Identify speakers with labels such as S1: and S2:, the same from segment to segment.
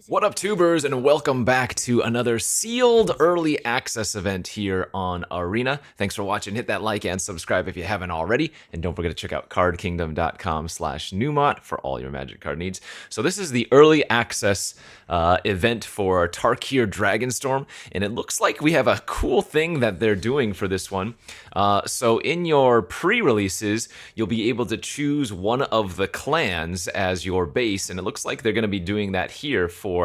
S1: What up, tubers, and welcome back to another sealed early access event here on Arena. Thanks for watching. Hit that like and subscribe if you haven't already, and don't forget to check out cardkingdom.com/Numot for all your Magic card needs. So this is the early access event for Tarkir Dragonstorm, and it looks like we have a cool thing that they're doing for this one. So in your pre-releases, you'll be able to choose one of the clans as your base, and it looks like they're going to be doing that here for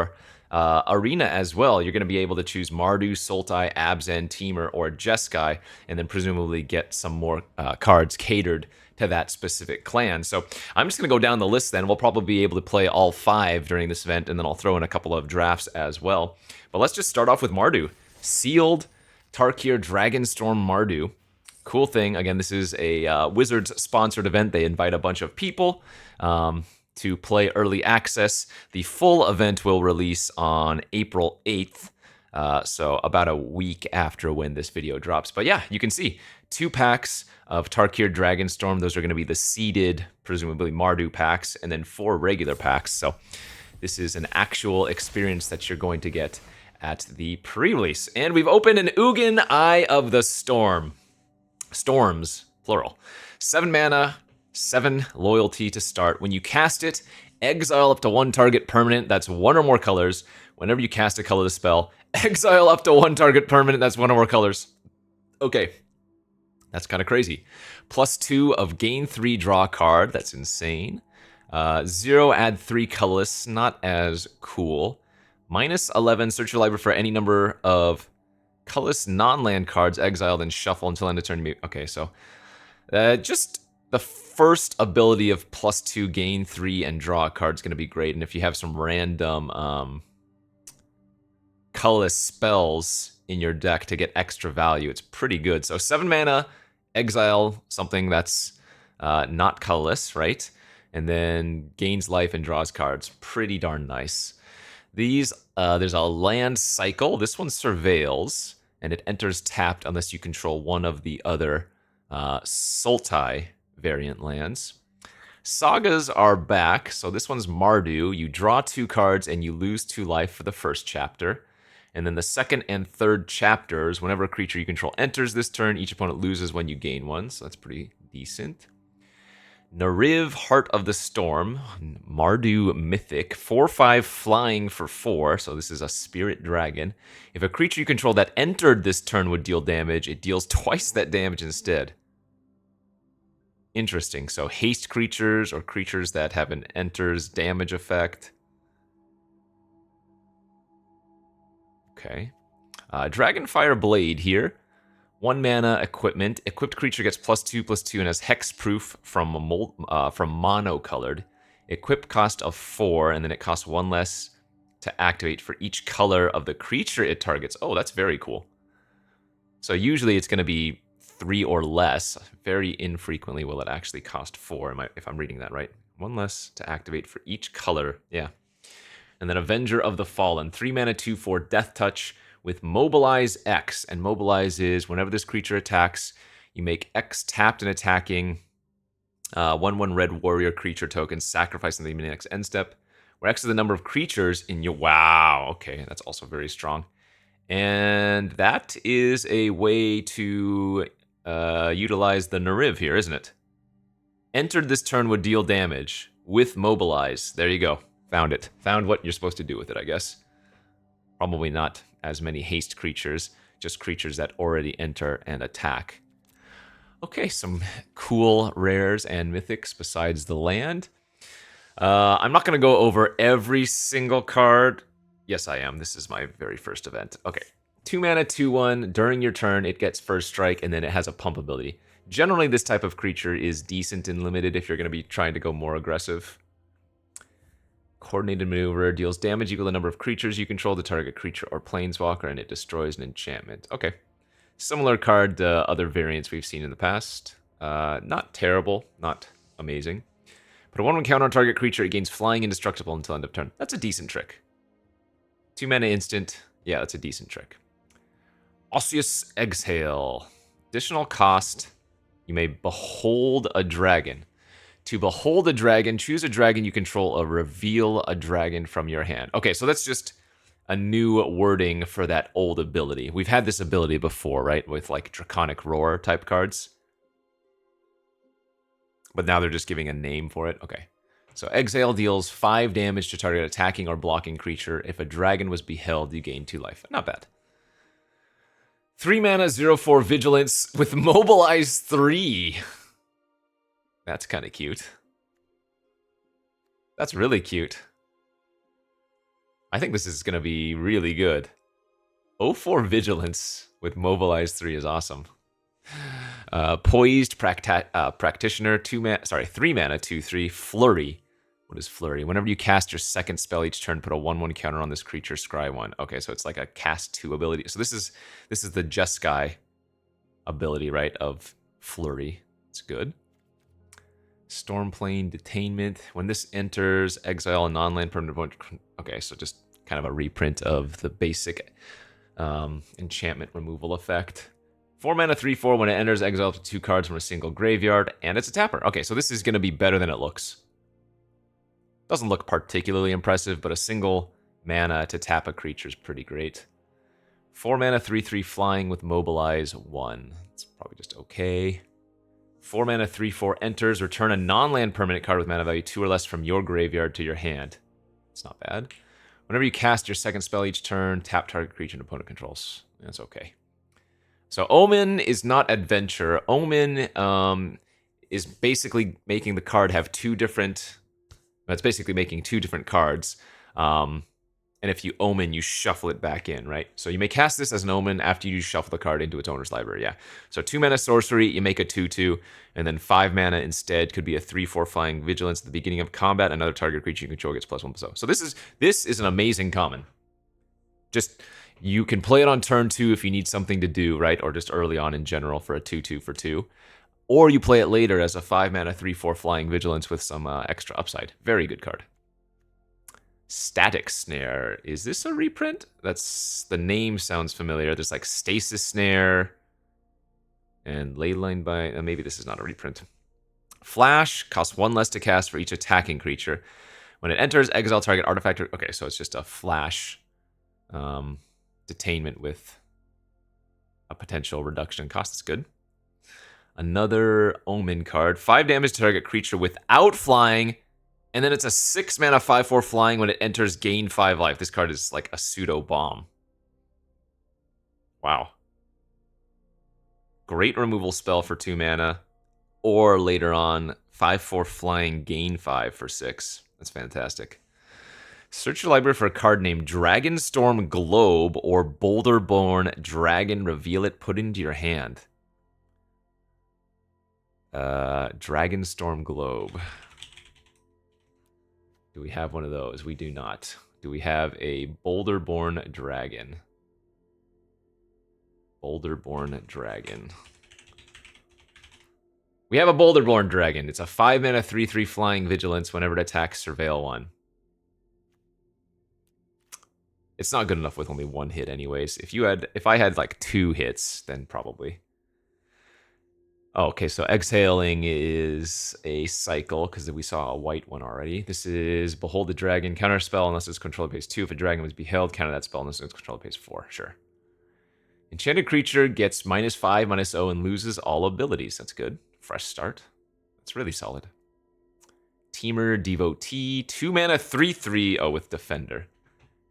S1: Arena as well. You're going to be able to choose Mardu, Sultai, Abzan, Temur, or Jeskai, and then presumably get some more cards catered to that specific clan. So I'm just going to go down the list then. We'll probably be able to play all 5 during this event, and then I'll throw in a couple of drafts as well. But let's just start off with Mardu. Sealed Tarkir Dragonstorm Mardu. Cool thing. Again, this is a Wizards-sponsored event. They invite a bunch of people to play early access. The full event will release on April 8th, so about a week after when this video drops. But yeah, you can see 2 packs of Tarkir Dragonstorm. Those are going to be the seeded, presumably Mardu packs, and then 4 regular packs. So this is an actual experience that you're going to get at the pre-release. And we've opened an Ugin Eye of the Storm. Storms, plural. 7 mana, 7 loyalty to start. When you cast it, exile up to 1 target permanent that's 1 or more colors. Whenever you cast a colorless spell, exile up to 1 target permanent that's 1 or more colors. Okay, that's kind of crazy. +2 of gain 3, draw a card. That's insane. 0, add 3 colorless. Not as cool. -11, search your library for any number of colorless non-land cards exiled and shuffle until end of turn. Okay, so just the first ability of +2, gain 3, and draw a card is going to be great. And if you have some random colorless spells in your deck to get extra value, it's pretty good. So 7 mana, exile something that's not colorless, right? And then gains life and draws cards. Pretty darn nice. These, there's a land cycle. This one surveils, and it enters tapped unless you control one of the other Sultai variant lands. Sagas are back. So this one's Mardu. You draw 2 cards and you lose 2 life for the first chapter. And then the second and third chapters, whenever a creature you control enters this turn, each opponent loses when you gain 1. So that's pretty decent. Nariv, Heart of the Storm, Mardu Mythic, 4/5 flying for 4, so this is a spirit dragon. If a creature you control that entered this turn would deal damage, it deals twice that damage instead. Interesting, so haste creatures or creatures that have an enters damage effect. Okay. Dragonfire Blade here. 1 mana equipment. Equipped creature gets +2/+2 and has hexproof from monocolored. Equip cost of 4, and then it costs 1 less to activate for each color of the creature it targets. Oh, that's very cool. So usually it's going to be 3 or less. Very infrequently will it actually cost 4, if I'm reading that right. 1 less to activate for each color. Yeah. And then Avenger of the Fallen. 3 mana, 2/4 Death Touch with Mobilize X. And Mobilize is whenever this creature attacks, you make X tapped and attacking 1/1 red warrior creature token, sacrificing the next end step, where X is the number of creatures in your... Wow, okay, that's also very strong. And that is a way to utilize the Nariv here, isn't it? Entered this turn would deal damage with Mobilize. There you go. Found it. Found what you're supposed to do with it, I guess. Probably not as many haste creatures, just creatures that already enter and attack. Okay, some cool rares and mythics besides the land. I'm not going to go over every single card. Yes, I am. This is my very first event. Okay, 2 mana, 2/1. During your turn, it gets first strike, and then it has a pump ability. Generally, this type of creature is decent and limited if you're going to be trying to go more aggressive. Coordinated Maneuver deals damage equal to the number of creatures you control to target creature or planeswalker, and it destroys an enchantment. Okay. Similar card to other variants we've seen in the past. Not terrible, not amazing. Put a 1/1 counter on target creature, it gains flying indestructible until end of turn. That's a decent trick. 2 mana instant. Yeah, that's a decent trick. Osseous Exhale. Additional cost. You may behold a dragon. To behold a dragon, choose a dragon you control, or reveal a dragon from your hand. Okay, so that's just a new wording for that old ability. We've had this ability before, right? With like Draconic Roar type cards. But now they're just giving a name for it. Okay. So Exile deals 5 damage to target attacking or blocking creature. If a dragon was beheld, you gain 2 life. Not bad. 3 mana, 0/4 Vigilance with Mobilize 3. That's kind of cute. That's really cute. I think this is going to be really good. 0/4 Vigilance with Mobilize 3 is awesome. Poised Practitioner, 3 mana, 2/3. Flurry. What is Flurry? Whenever you cast your second spell each turn, put a 1/1 counter on this creature, scry 1. Okay, so it's like a cast 2 ability. So this is the Jeskai ability, right, of Flurry. It's good. Stormplane, Detainment. When this enters, exile a non-land permanent opponent. Okay, so just kind of a reprint of the basic enchantment removal effect. 4 mana, 3/4. When it enters, exile up to 2 cards from a single graveyard, and it's a tapper. Okay, so this is going to be better than it looks. Doesn't look particularly impressive, but a single mana to tap a creature is pretty great. 4 mana, 3/3 flying with Mobilize 1. It's probably just okay. 4 mana, 3/4 enters. Return a non-land permanent card with mana value 2 or less from your graveyard to your hand. It's not bad. Whenever you cast your second spell each turn, tap target creature and opponent controls. That's okay. So Omen is not Adventure. Omen is basically making the card have 2 different... It's basically making 2 different cards. And if you Omen, you shuffle it back in, right? So you may cast this as an Omen after you shuffle the card into its owner's library, yeah. So 2 mana sorcery, you make a 2/2, and then 5 mana instead could be a 3/4 flying Vigilance at the beginning of combat. Another target creature you control gets +1/+0. So this is an amazing common. Just, you can play it on turn 2 if you need something to do, right? Or just early on in general for a 2/2 for 2. Or you play it later as a 5 mana 3/4 flying Vigilance with some extra upside. Very good card. Static Snare. Is this a reprint? The name sounds familiar. There's like Stasis Snare and Leyline by... maybe this is not a reprint. Flash. Costs 1 less to cast for each attacking creature. When it enters, exile target artifact... Okay, so it's just a flash detainment with a potential reduction in cost. That's good. Another Omen card. 5 damage to target creature without flying... And then it's a 6 mana 5/4 flying. When it enters, gain 5 life. This card is like a pseudo bomb. Wow. Great removal spell for 2 mana. Or later on, 5/4 flying, gain 5 for 6. That's fantastic. Search your library for a card named Dragonstorm Globe or Boulderborn Dragon. Reveal it. Put it into your hand. Dragonstorm Globe. Do we have one of those? We do not. Do we have a Boulderborn Dragon? Boulderborn Dragon. We have a Boulderborn Dragon. It's a 5 mana 3/3 flying Vigilance. Whenever it attacks, surveil 1. It's not good enough with only 1 hit anyways. If I had like 2 hits, then probably. Oh, okay, so exhaling is a cycle, because we saw a white one already. This is Behold the Dragon, counter spell unless its controller pays 2. If a dragon was beheld, counter that spell unless its controller pays 4. Sure. Enchanted creature gets -5, -0, and loses all abilities. That's good. Fresh start. That's really solid. Teamer Devotee, 2 mana 3/3, with Defender.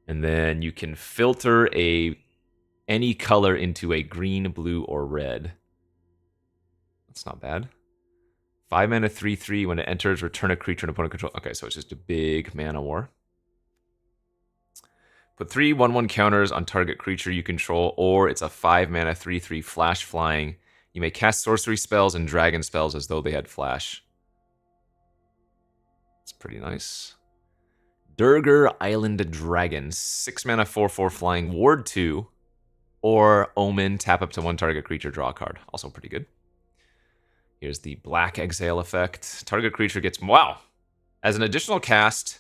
S1: And then you can filter any color into a green, blue, or red. That's not bad. 5 mana 3/3. When it enters, return a creature and opponent control. Okay, so it's just a big mana war. Put 3 1/1 counters on target creature you control, or it's a 5 mana 3/3 flash flying. You may cast sorcery spells and dragon spells as though they had flash. It's pretty nice. Durgar Island Dragon, 6 mana 4/4 flying, ward 2, or Omen, tap up to 1 target creature, draw a card. Also pretty good. Here's the Black Exile effect. Target creature gets... Wow! As an additional cast,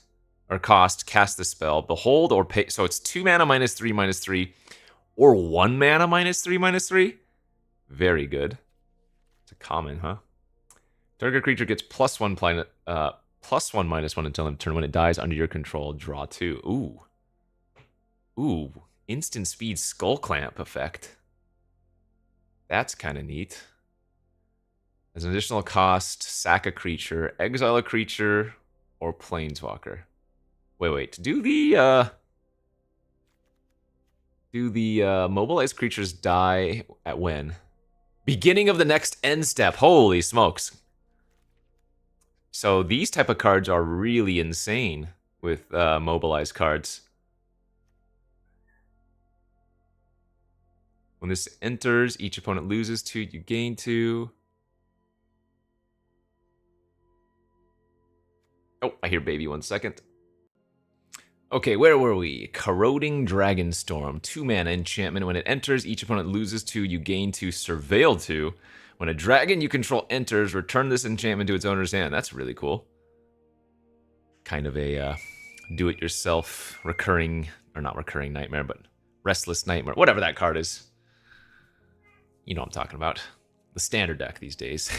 S1: or cost, cast the spell. Behold or pay... So it's 2 mana -3/3, or 1 mana -3/3? Very good. It's a common, huh? Target creature gets +1 planet, +1 -1 until end of turn. When it dies under your control, draw 2. Ooh. Ooh. Instant speed skull clamp effect. That's kind of neat. As an additional cost, sack a creature, exile a creature, or planeswalker. Wait. Do the mobilized creatures die at when? Beginning of the next end step. Holy smokes. So these type of cards are really insane with mobilized cards. When this enters, each opponent loses 2, you gain 2. Oh, I hear baby, 1 second. Okay, where were we? Corroding Dragonstorm. 2 mana enchantment. When it enters, each opponent loses 2, you gain 2, surveil 2. When a dragon you control enters, return this enchantment to its owner's hand. That's really cool. Kind of a do-it-yourself recurring, or not recurring nightmare, but restless nightmare. Whatever that card is. You know what I'm talking about. The standard deck these days.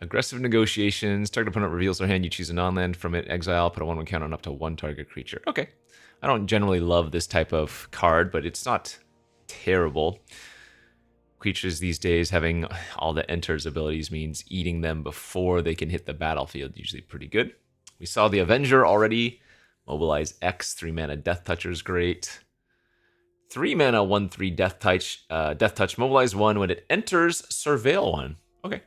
S1: Aggressive negotiations. Target opponent reveals their hand. You choose a non-land from it. Exile. Put a 1/1 counter on up to 1 target creature. Okay. I don't generally love this type of card, but it's not terrible. Creatures these days having all the enters abilities means eating them before they can hit the battlefield. Usually pretty good. We saw the Avenger already. Mobilize X. 3 mana Death Toucher is great. 3 mana 1/3 Death Touch. Mobilize 1. When it enters, surveil 1. Okay.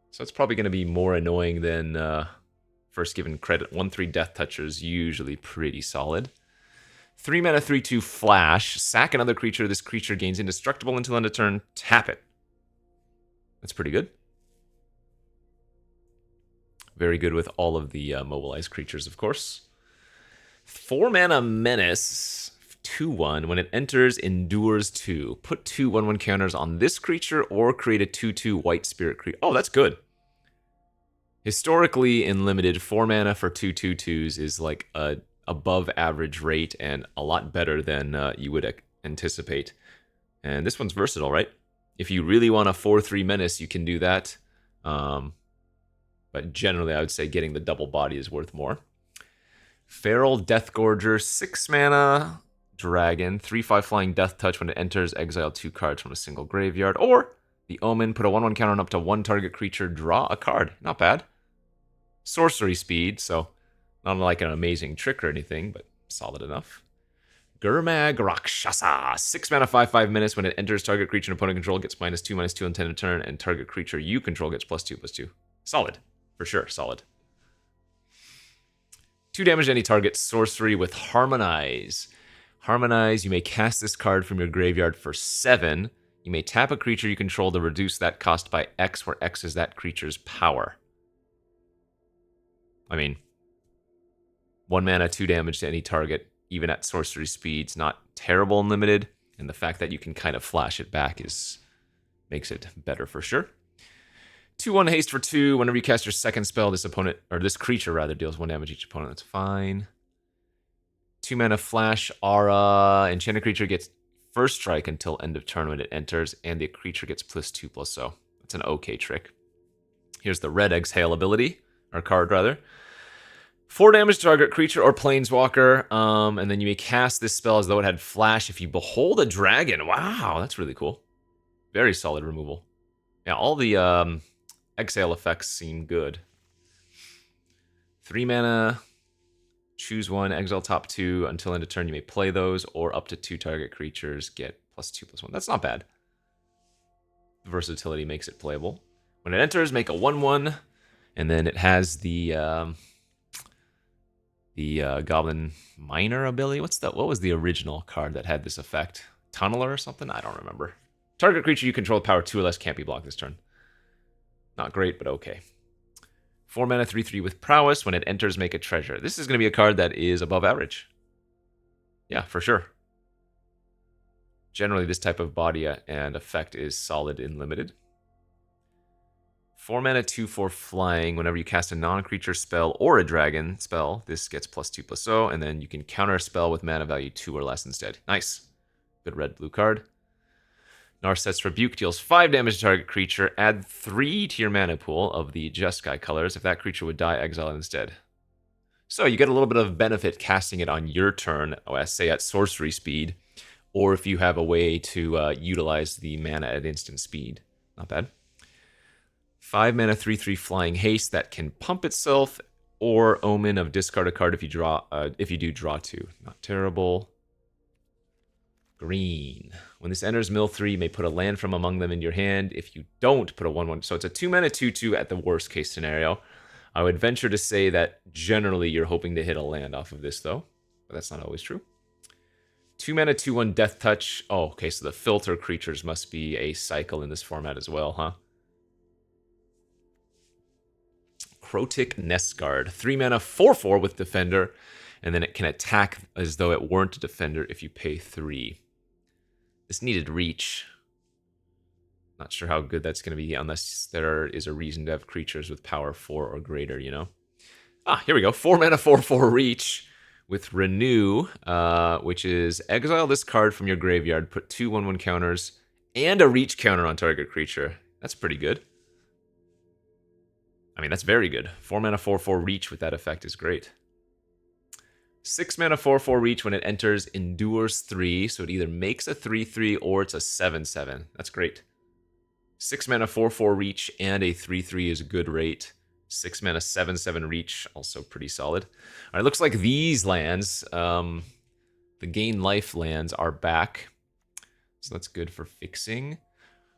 S1: So it's probably going to be more annoying than first given credit. 1/3 Death Toucher is usually pretty solid. 3 mana 3/2 Flash. Sack another creature. This creature gains indestructible until end of turn. Tap it. That's pretty good. Very good with all of the mobilized creatures, of course. 4 mana Menace. 2/1. When it enters, endures 2. Put 2 1/1 counters on this creature or create a 2/2 white spirit creature. Oh, that's good. Historically, in limited, 4 mana for 2 2/2s is like a above average rate and a lot better than you would anticipate. And this one's versatile, right? If you really want a 4/3 menace, you can do that. But generally, I would say getting the double body is worth more. Feral Deathgorger, 6 mana. Dragon, 3/5 flying Death Touch. When it enters, exile 2 cards from a single graveyard. Or the Omen, put a 1/1 counter on up to 1 target creature, draw a card. Not bad. Sorcery speed, so not like an amazing trick or anything, but solid enough. Gurmag Rakshasa, 6 mana 5/5 menace. When it enters, target creature and opponent control gets -2/-2 until end of turn, and target creature you control gets +2/+2. Solid, for sure, solid. 2 damage to any target. Sorcery with Harmonize. Harmonize, you may cast this card from your graveyard for 7. You may tap a creature you control to reduce that cost by X, where X is that creature's power. I mean, 1 mana, 2 damage to any target, even at sorcery speeds, not terrible in limited. And the fact that you can kind of flash it back makes it better for sure. 2/1 haste for 2. Whenever you cast your second spell, this creature rather deals 1 damage each opponent. That's fine. 2 mana flash aura. Enchanted creature gets first strike until end of turn when it enters, and the creature gets +2/+0. That's an okay trick. Here's the red exhale ability, or card rather. 4 damage to target creature or planeswalker, and then you may cast this spell as though it had flash if you behold a dragon. Wow, that's really cool. Very solid removal. Yeah, all the exhale effects seem good. 3 mana. Choose 1, exile top 2. Until end of turn, you may play those, or up to 2 target creatures get +2/+1. That's not bad. The versatility makes it playable. When it enters, make a 1/1, and then it has the Goblin Miner ability. What was the original card that had this effect? Tunneler or something? I don't remember. Target creature you control with power 2 or less can't be blocked this turn. Not great, but okay. 4 mana 3/3 with prowess. When it enters, make a treasure. This is going to be a card that is above average. Yeah, for sure. Generally, this type of body and effect is solid in limited. 4 mana 2/4 flying. Whenever you cast a non-creature spell or a dragon spell, this gets +2/+0, and then you can counter a spell with mana value 2 or less instead. Nice. Good red-blue card. Narset's Rebuke deals 5 damage to target creature. Add 3 to your mana pool of the Jeskai colors. If that creature would die, exile it instead. So you get a little bit of benefit casting it on your turn, say at sorcery speed, or if you have a way to utilize the mana at instant speed. Not bad. 5 mana 3/3 flying haste that can pump itself, or Omen of discard a card if you do draw 2. Not terrible. Green. When this enters mill 3, you may put a land from among them in your hand. If you don't, put a 1/1. So it's a 2 mana 2/2 at the worst case scenario. I would venture to say that generally you're hoping to hit a land off of this, though. But that's not always true. 2 mana 2/1 Death Touch. Oh, okay, so the filter creatures must be a cycle in this format as well, huh? Crotic Nest Guard. 3 mana 4/4 with Defender. And then it can attack as though it weren't a Defender if you pay 3. This needed reach. Not sure how good that's going to be unless there is a reason to have creatures with power 4 or greater, you know? Ah, here we go. 4 mana 4/4 reach with Renew, which is exile this card from your graveyard, put 2 1/1 counters, and a reach counter on target creature. That's pretty good. I mean, that's very good. 4 mana 4/4 reach with that effect is great. 6 mana 4/4 reach when it enters endures 3, so it either makes a 3/3 or it's a 7/7. That's great. 6 mana 4/4 reach and a 3/3 is a good rate. 6 mana 7/7 reach, also pretty solid. All right, looks like these lands, the gain life lands, are back. So that's good for fixing.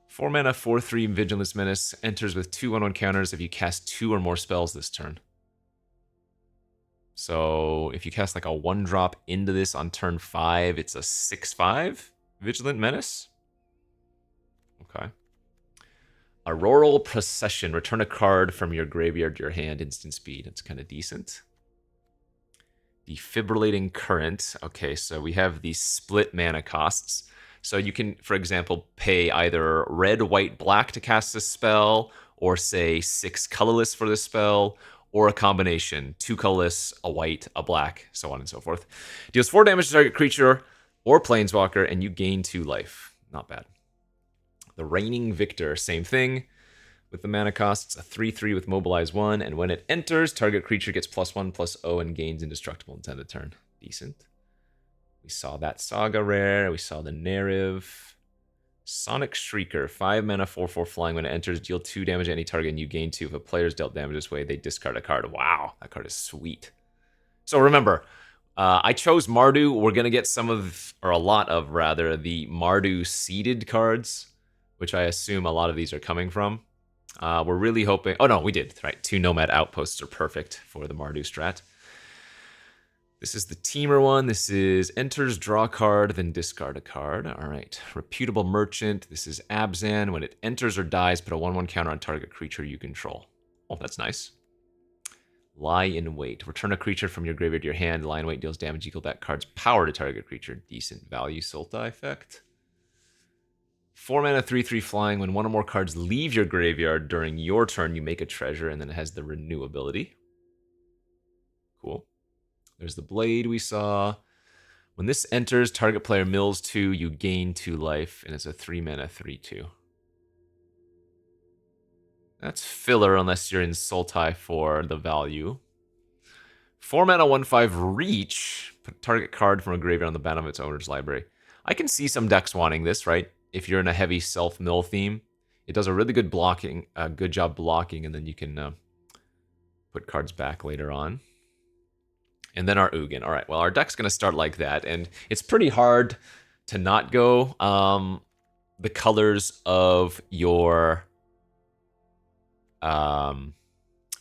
S1: 4 mana 4/3 Vigilance Menace enters with 2 1/1 counters if you cast 2 or more spells this turn. So if you cast like a 1-drop into this on turn 5, it's a 6/5 Vigilant Menace. Okay. Auroral Procession. Return a card from your graveyard to your hand, instant speed. That's kind of decent. Defibrillating Current. Okay, so we have these split mana costs. So you can, for example, pay either red, white, black to cast this spell, or say 6 colorless for this spell, or a combination, 2 colorless, a white, a black, so on and so forth. Deals 4 damage to target creature or planeswalker, and you gain 2 life. Not bad. The Reigning Victor, same thing. With the mana costs, a 3/3 with Mobilize 1, and when it enters, target creature gets +1/+0 and gains indestructible until end of turn. Decent. We saw that Saga rare, we saw the Narrative. Sonic Shrieker, 5 mana 4/4 flying. When it enters, deal 2 damage to any target and you gain 2. If a player's dealt damage this way, they discard a card. Wow, that card is sweet. So remember, I chose Mardu. We're going to get some of, or a lot of rather, the Mardu seeded cards, which I assume a lot of these are coming from. We're really hoping, oh no, we did, right? 2 Nomad Outposts are perfect for the Mardu strat. This is the Teamer one. This is enters, draw a card, then discard a card. All right. Reputable Merchant. This is Abzan. When it enters or dies, put a 1/1 counter on target creature you control. Oh, that's nice. Lie in Wait. Return a creature from your graveyard to your hand. Lie in Wait deals damage equal to that card's power to target creature. Decent value Sultai effect. 4 mana 3/3 flying. When one or more cards leave your graveyard during your turn, you make a treasure, and then it has the Renew ability. Cool. There's the Blade we saw. When this enters, target player mills 2, you gain 2 life, and it's a 3 mana 3/2. That's filler unless you're in Sultai for the value. 4 mana 1/5 reach. Put target card from a graveyard on the bottom of its owner's library. I can see some decks wanting this, right? If you're in a heavy self-mill theme, it does a really good job blocking, and then you can put cards back later on. And then our Ugin. All right, well, our deck's going to start like that, and it's pretty hard to not go the colors of your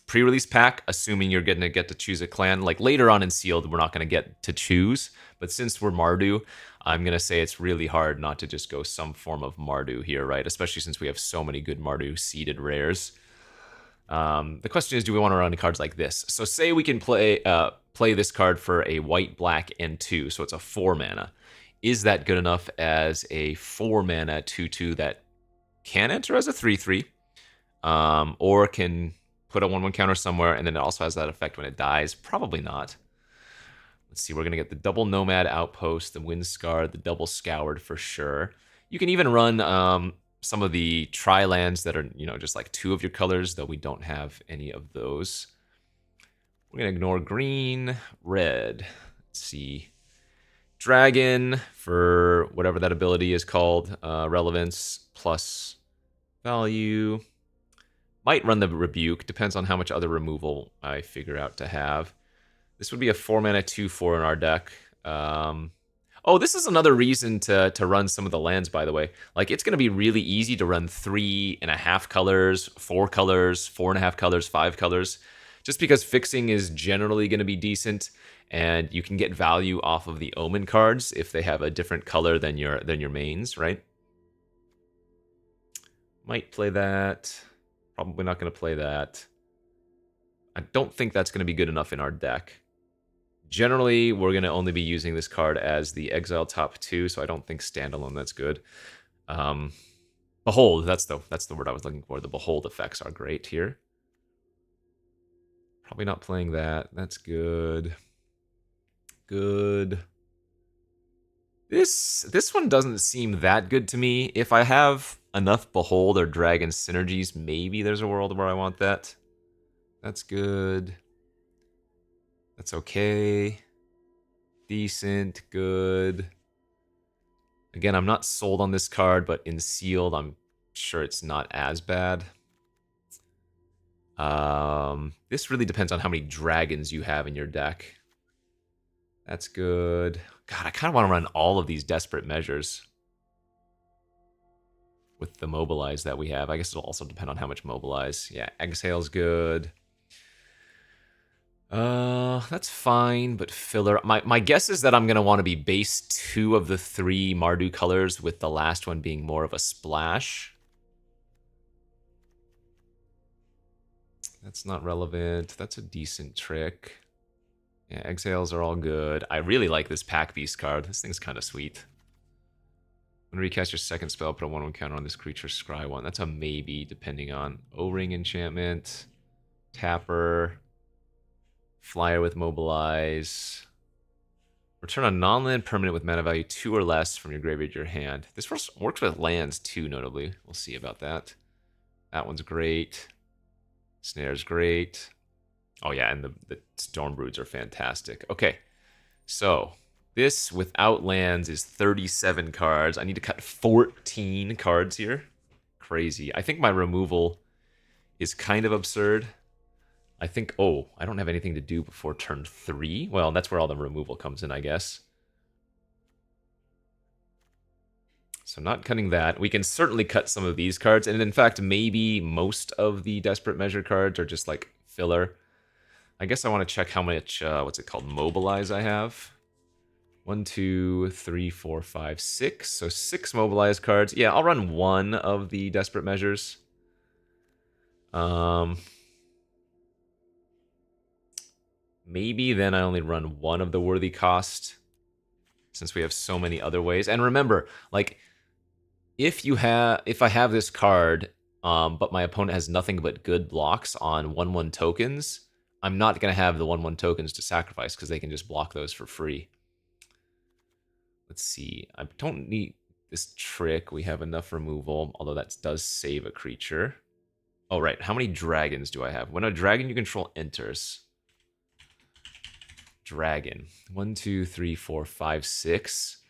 S1: pre-release pack, assuming you're going to get to choose a clan. Like later on in Sealed, we're not going to get to choose, but since we're Mardu, I'm going to say it's really hard not to just go some form of Mardu here, right? Especially since we have so many good Mardu seeded rares. The question is, do we want to run cards like this? So say we can play this card for a white, black, and 2, so it's a 4 mana. Is that good enough as a 4 mana 2/2 that can enter as a 3/3, or can put a 1/1 counter somewhere, and then it also has that effect when it dies? Probably not. Let's see, we're going to get the double Nomad Outpost, the Windscar, the double Scoured for sure. You can even run some of the tri-lands that are, just like 2 of your colors, though we don't have any of those. We're going to ignore green, red. Let's see. Dragon for whatever that ability is called. Relevance plus value. Might run the Rebuke. Depends on how much other removal I figure out to have. This would be a 4-mana 2/4 in our deck. Oh, this is another reason to run some of the lands, by the way. Like, it's going to be really easy to run 3.5 colors, 4 colors, 4.5 colors, 5 colors, just because fixing is generally going to be decent, and you can get value off of the Omen cards if they have a different color than your mains, right? Might play that. Probably not going to play that. I don't think that's going to be good enough in our deck. Generally, we're going to only be using this card as the Exile top 2, so I don't think standalone that's good. Behold, that's the word I was looking for. The Behold effects are great here. Probably not playing that. That's good. Good. This one doesn't seem that good to me. If I have enough Behold or Dragon synergies, maybe there's a world where I want that. That's good. That's okay. Decent, good. Again, I'm not sold on this card, but in sealed, I'm sure it's not as bad. This really depends on how many dragons you have in your deck. That's good. God, I kind of want to run all of these desperate measures with the mobilize that we have. I guess it'll also depend on how much mobilize. Yeah, Exhale's good. That's fine, but filler. My guess is that I'm gonna want to be base 2 of the 3 Mardu colors, with the last one being more of a splash. That's not relevant. That's a decent trick. Yeah, exhales are all good. I really like this Pack Beast card. This thing's kind of sweet. When recast your second spell, put a 1/1 counter on this creature, scry 1. That's a maybe, depending on O-Ring enchantment, Tapper, Flyer with Mobilize. Return a non-land permanent with mana value 2 or less from your graveyard to your hand. This works with lands too, notably. We'll see about that. That one's great. Snare's great. Oh yeah, and the Stormbroods are fantastic. Okay, so this without lands is 37 cards. I need to cut 14 cards here. Crazy. I think my removal is kind of absurd. I think, oh, I don't have anything to do before turn 3. Well, that's where all the removal comes in, I guess. So not cutting that. We can certainly cut some of these cards. And in fact, maybe most of the Desperate Measure cards are just like filler. I guess I want to check how much, what's it called, Mobilize I have. 1, 2, 3, 4, 5, 6. So 6 Mobilize cards. Yeah, I'll run 1 of the Desperate Measures. Maybe then I only run 1 of the Worthy Cost, since we have so many other ways. And remember, like, if I have this card, but my opponent has nothing but good blocks on 1/1 tokens, I'm not going to have the 1/1 tokens to sacrifice, because they can just block those for free. Let's see. I don't need this trick. We have enough removal, although that does save a creature. Oh, right. How many dragons do I have? When a dragon you control enters. Dragon. 1, 2, 3, 4, 5, 6.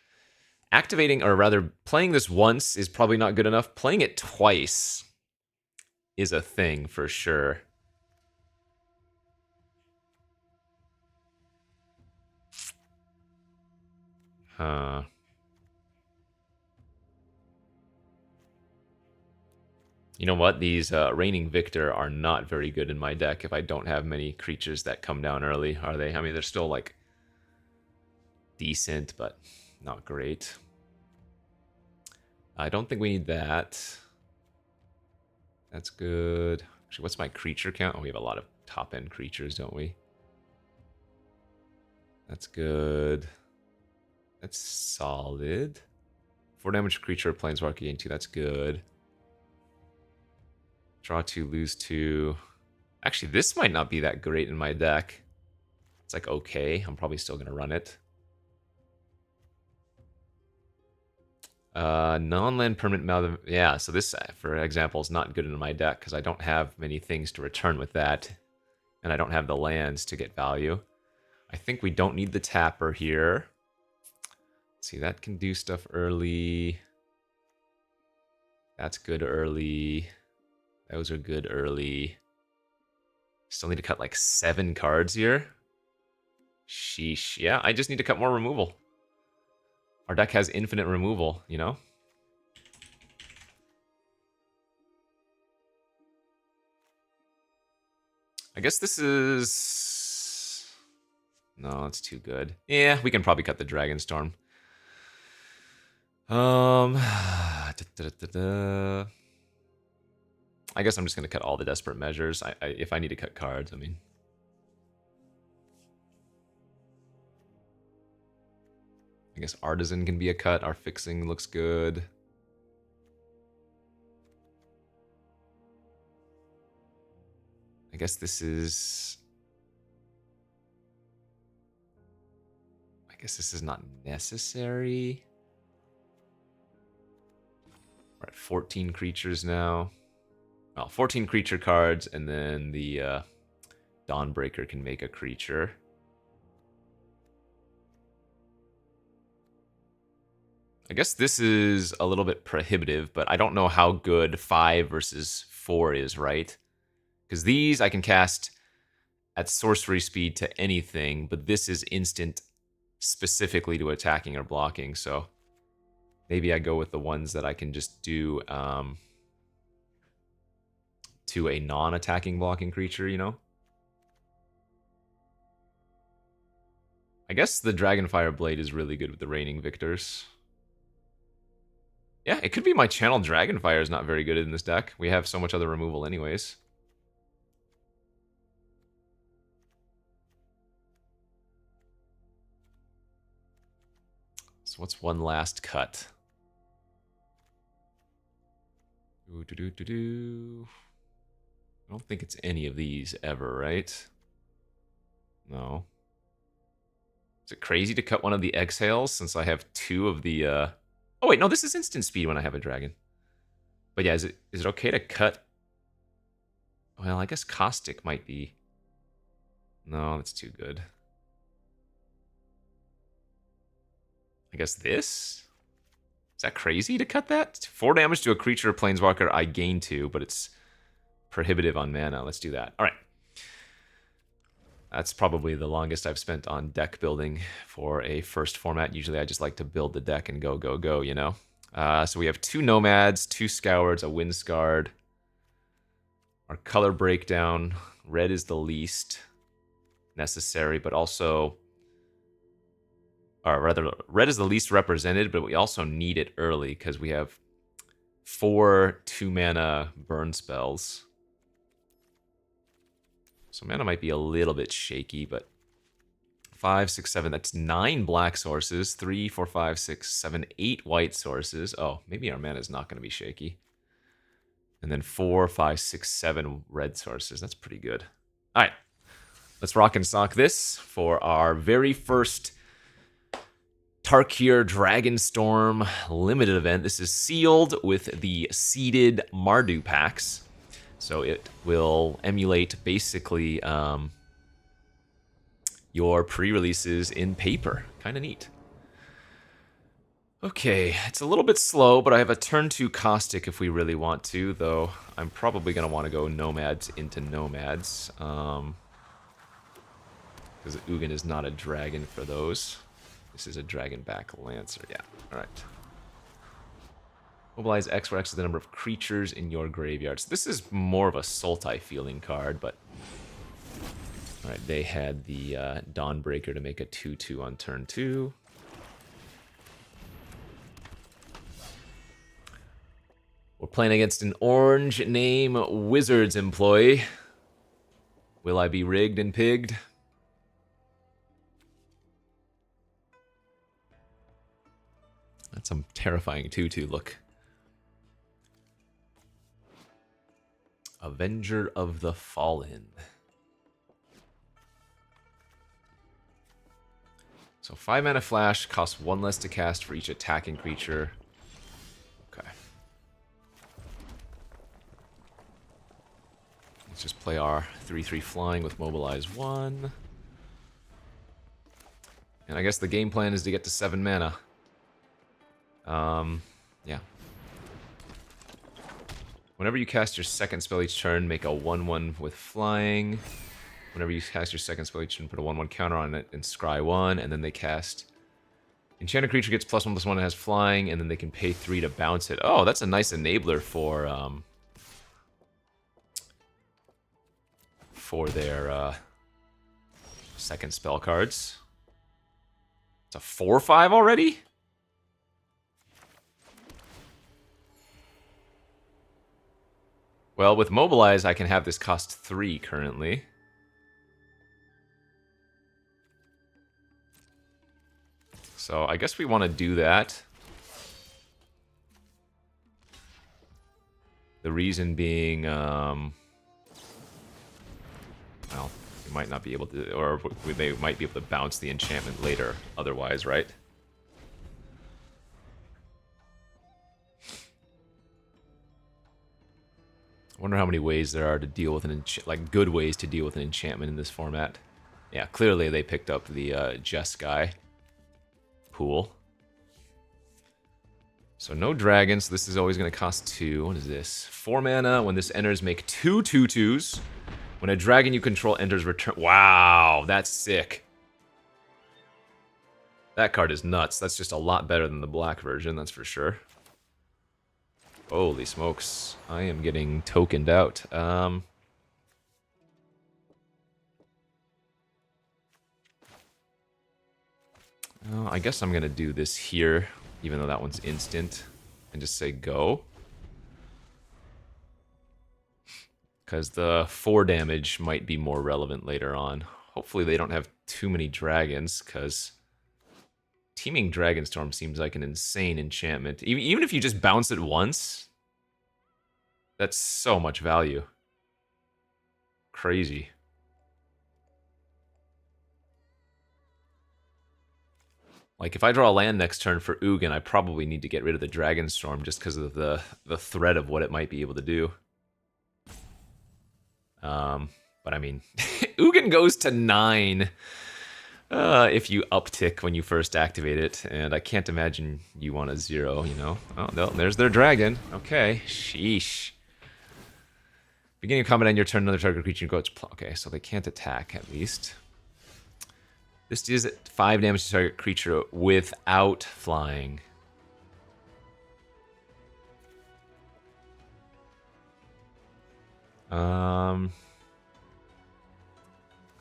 S1: Activating, or rather, playing this once is probably not good enough. Playing it twice is a thing for sure. Huh. You know what? These Reigning Victor are not very good in my deck if I don't have many creatures that come down early, are they? I mean, they're still, like, decent, but not great. I don't think we need that. That's good. Actually, what's my creature count? Oh, we have a lot of top-end creatures, don't we? That's good. That's solid. 4 damage creature, Planeswalker, gain 2. That's good. Draw 2, lose 2. Actually, this might not be that great in my deck. It's like okay. I'm probably still going to run it. Non-land permanent Mardu. Yeah, so this, for example, is not good in my deck because I don't have many things to return with that, and I don't have the lands to get value. I think we don't need the tapper here. Let's see, that can do stuff early. That's good early. Those are good early. Still need to cut like 7 cards here. Sheesh. Yeah, I just need to cut more removal. Our deck has infinite removal, you know? I guess this is... No, it's too good. Yeah, we can probably cut the Dragonstorm. I guess I'm just going to cut all the desperate measures. If I need to cut cards, I mean. I guess Artisan can be a cut. Our fixing looks good. I guess this is... I guess this is not necessary. We're at 14 creatures now. Well, 14 creature cards, and then the Dawnbreaker can make a creature. I guess this is a little bit prohibitive, but I don't know how good 5 versus 4 is, right? Because these I can cast at sorcery speed to anything, but this is instant specifically to attacking or blocking, so maybe I go with the ones that I can just do to a non-attacking blocking creature, you know? I guess the Dragonfire Blade is really good with the Reigning Victors. Yeah, it could be my Channel Dragonfire is not very good in this deck. We have so much other removal anyways. So what's one last cut? I don't think it's any of these ever, right? No. Is it crazy to cut one of the exhales since I have 2 of the... Oh wait, no, this is instant speed when I have a dragon. But yeah, is it okay to cut... Well, I guess Caustic might be... No, that's too good. I guess this? Is that crazy to cut that? 4 damage to a creature or planeswalker, I gain 2, but it's prohibitive on mana. Let's do that. All right. That's probably the longest I've spent on deck building for a first format. Usually I just like to build the deck and go, go, go, you know? So we have 2 Nomads, 2 Scoureds, a Windscarred. Our color breakdown, red is the least necessary, but also... Or rather, red is the least represented, but we also need it early because we have 4 2-mana burn spells. So mana might be a little bit shaky, but 5, 6, 7, that's 9 black sources. 3, 4, 5, 6, 7, 8 white sources. Oh, maybe our mana is not going to be shaky. And then 4, 5, 6, 7 red sources. That's pretty good. All right, let's rock and sock this for our very first Tarkir Dragonstorm limited event. This is sealed with the seeded Mardu packs. So it will emulate basically your pre-releases in paper. Kind of neat. Okay, it's a little bit slow, but I have a turn 2 Caustic if we really want to, though I'm probably going to want to go Nomads into Nomads. Because Ugin is not a dragon for those. This is a Dragonback Lancer, yeah. Alright. Mobilize X, where X is the number of creatures in your graveyard. So this is more of a Sultai feeling card, but... Alright, they had the Dawnbreaker to make a 2-2 on turn 2. We're playing against an orange name Wizards employee. Will I be rigged and pigged? That's some terrifying 2-2 look. Avenger of the Fallen. So 5 mana flash, costs 1 less to cast for each attacking creature. Let's just play our 3/3 flying with Mobilize 1. And I guess the game plan is to get to 7 mana. Yeah. Whenever you cast your second spell each turn, make a 1/1 with flying. Whenever you cast your second spell each turn, put a 1/1 counter on it and scry 1, and then they cast... Enchanted creature gets +1/+1 and has flying, and then they can pay 3 to bounce it. Oh, that's a nice enabler for their second spell cards. It's a 4/5 already? Well, with Mobilize, I can have this cost 3 currently. So I guess we want to do that. The reason being, well, we might not be able to, or they might be able to bounce the enchantment later otherwise, right? I wonder how many ways there are to deal with an good ways to deal with an enchantment in this format. Yeah, clearly they picked up the Jeskai pool. So no dragons. This is always going to cost 2. What is this? 4 mana. When this enters, make 2 2/2s. When a dragon you control enters, return. Wow, that's sick. That card is nuts. That's just a lot better than the black version, that's for sure. Holy smokes. I am getting tokened out. Oh, I guess I'm going to do this here, even though that one's instant, and just say go. Because the 4 damage might be more relevant later on. Hopefully they don't have too many dragons, because Teeming Dragonstorm seems like an insane enchantment. Even if you just bounce it once, that's so much value. Crazy. Like, if I draw a land next turn for Ugin, I probably need to get rid of the Dragonstorm just because of the threat of what it might be able to do. But I mean, Ugin goes to 9 if you uptick when you first activate it, and I can't imagine you want a 0, you know? Oh, no, there's their dragon. Okay, sheesh. Beginning of combat on your turn, another target creature goes... Okay, so they can't attack, at least. This deals 5 damage to target creature without flying.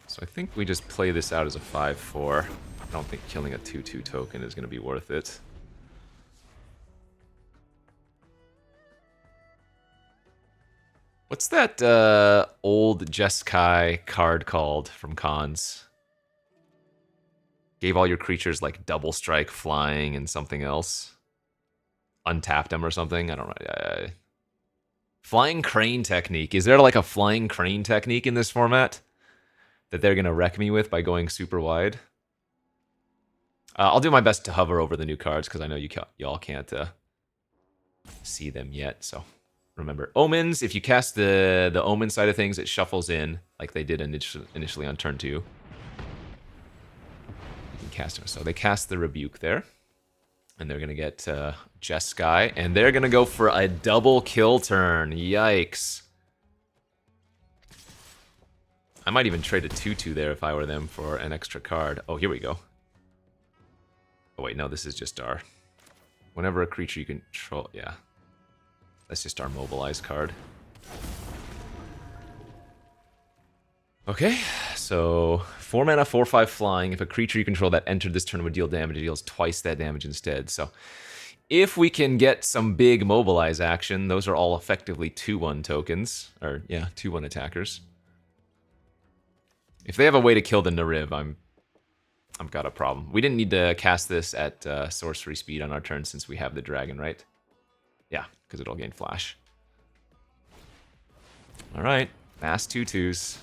S1: So I think we just play this out as a 5/4. I don't think killing a 2/2 token is going to be worth it. What's that old Jeskai card called from Cons? Gave all your creatures like double strike, flying, and something else. Untapped them or something. I don't know. Flying crane technique. Is there like a flying crane technique in this format that they're gonna wreck me with by going super wide? I'll do my best to hover over the new cards because I know y'all can't see them yet. So remember, omens. If you cast the omen side of things, it shuffles in like they did initially on turn 2. Cast them. So they cast the rebuke there, and they're gonna get Jeskai, and they're gonna go for a double kill turn. Yikes! I might even trade a 2/2 there if I were them for an extra card. Oh, here we go. Oh wait, no, this is just our. Whenever a creature you control, yeah, that's just our mobilize card. Okay, so 4 mana, 4/5 flying. If a creature you control that entered this turn would deal damage, it deals twice that damage instead. So if we can get some big mobilize action, those are all effectively 2/1 tokens. Or, yeah, 2/1 attackers. If they have a way to kill the Nariv, I've got a problem. We didn't need to cast this at sorcery speed on our turn since we have the dragon, right? Yeah, because it'll gain flash. Alright, fast 2/2s.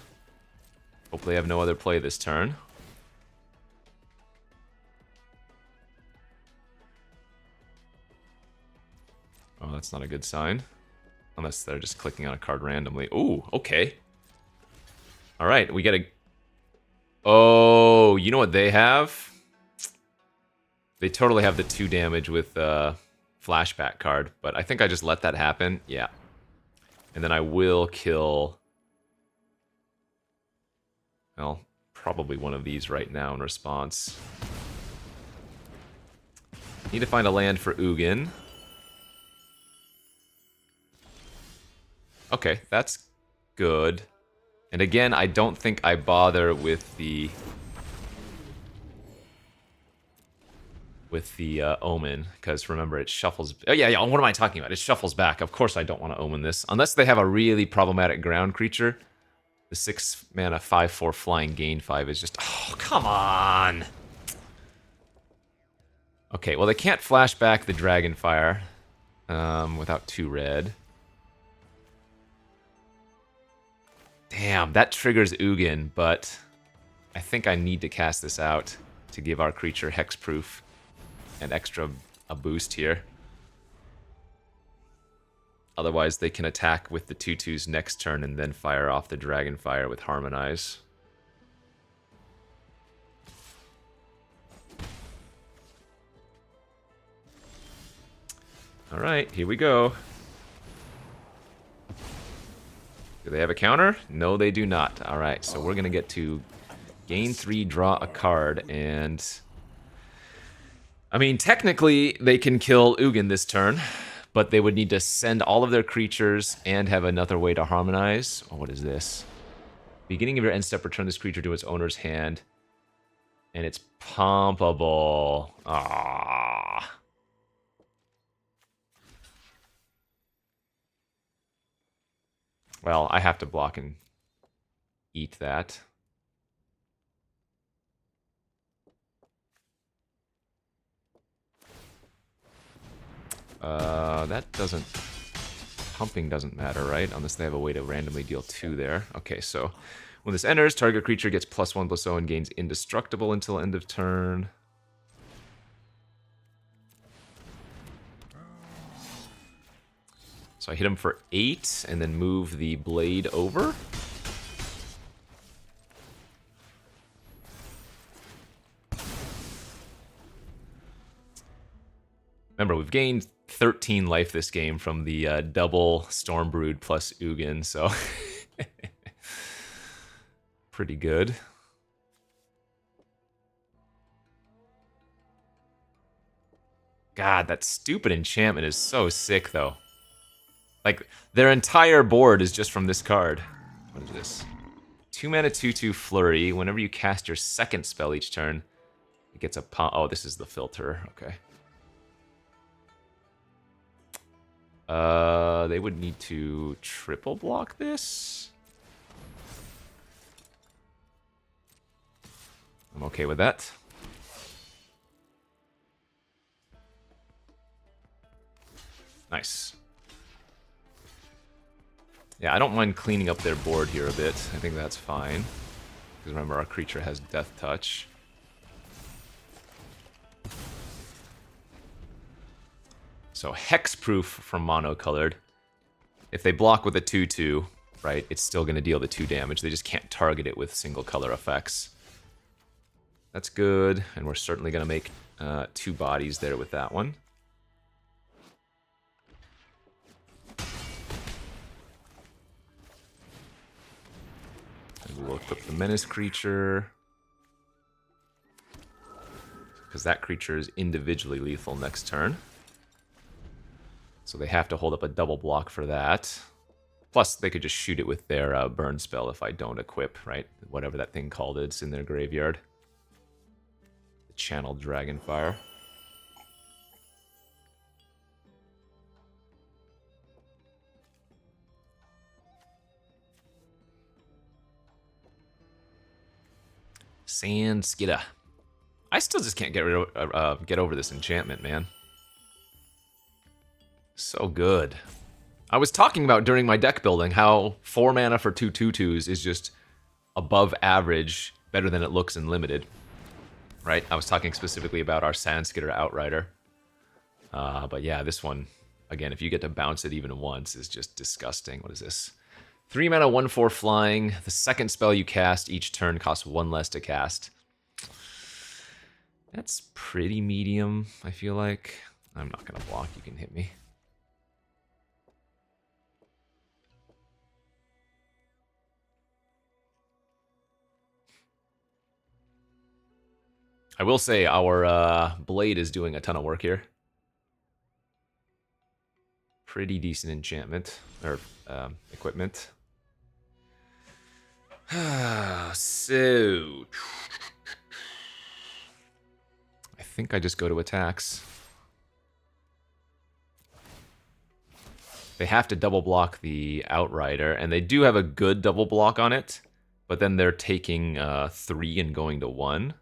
S1: Hopefully I have no other play this turn. Oh, that's not a good sign. Unless they're just clicking on a card randomly. Ooh, okay. All right, we got a... Oh, you know what they have? They totally have the 2 damage with flashback card, but I think I just let that happen. Yeah. And then I will kill... Well, probably one of these right now in response. Need to find a land for Ugin. Okay, that's good. And again, I don't think I bother with the Omen, because remember, it shuffles... Oh, yeah, what am I talking about? It shuffles back. Of course I don't want to Omen this. Unless they have a really problematic ground creature. The 6 mana 5/4 flying gain 5 is just... Oh, come on! Okay, well, they can't flash back the Dragonfire without 2 red. Damn, that triggers Ugin, but I think I need to cast this out to give our creature hexproof and a boost here. Otherwise, they can attack with the 2/2s next turn and then fire off the Dragonfire with Harmonize. Alright, here we go. Do they have a counter? No, they do not. Alright, so we're going to get to gain 3, draw a card, and... I mean, technically, they can kill Ugin this turn, but they would need to send all of their creatures and have another way to harmonize. Oh, what is this? Beginning of your end step, return this creature to its owner's hand, and it's pumpable. Ah. Well, I have to block and eat that. That doesn't... Pumping doesn't matter, right? Unless they have a way to randomly deal 2 there. Okay, so when this enters, target creature gets +1/+0 and gains indestructible until end of turn. So I hit him for 8 and then move the blade over. Remember, we've gained 13 life this game from the double Stormbrood plus Ugin, so pretty good. God, that stupid enchantment is so sick, though. Like, their entire board is just from this card. What is this? 2 mana 2/2 Flurry. Whenever you cast your second spell each turn, it gets a... Oh, this is the filter. Okay. They would need to triple block this. I'm okay with that. Nice. Yeah, I don't mind cleaning up their board here a bit. I think that's fine. Because remember, our creature has Death Touch. So hexproof from mono-colored. If they block with a 2/2, right, it's still going to deal the 2 damage. They just can't target it with single color effects. That's good, and we're certainly going to make 2 bodies there with that one. And we'll equip the Menace creature, because that creature is individually lethal next turn. So they have to hold up a double block for that. Plus, they could just shoot it with their burn spell if I don't equip, right? Whatever that thing called, it's in their graveyard. The Channeled Dragonfire. Sand Skidda. I still just can't get over this enchantment, man. So good. I was talking about during my deck building how 4 mana for 2 2/2s is just above average, better than it looks in limited. Right? I was talking specifically about our Sandskidder Outrider. But yeah, this one, again, if you get to bounce it even once, is just disgusting. What is this? 3 mana, 1/4 flying. The second spell you cast each turn costs 1 less to cast. That's pretty medium, I feel like. I'm not going to block. You can hit me. I will say our blade is doing a ton of work here. Pretty decent enchantment, or equipment. So... I think I just go to attacks. They have to double block the Outrider, and they do have a good double block on it, but then they're taking 3 and going to 1.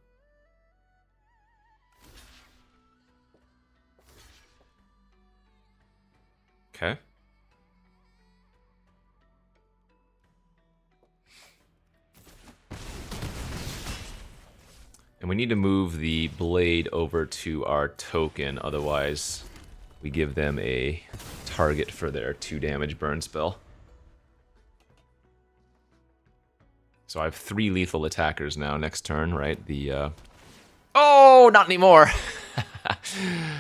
S1: Okay. And we need to move the blade over to our token, otherwise we give them a target for their 2 damage burn spell. So I have 3 lethal attackers now next turn, right? The oh, not anymore! I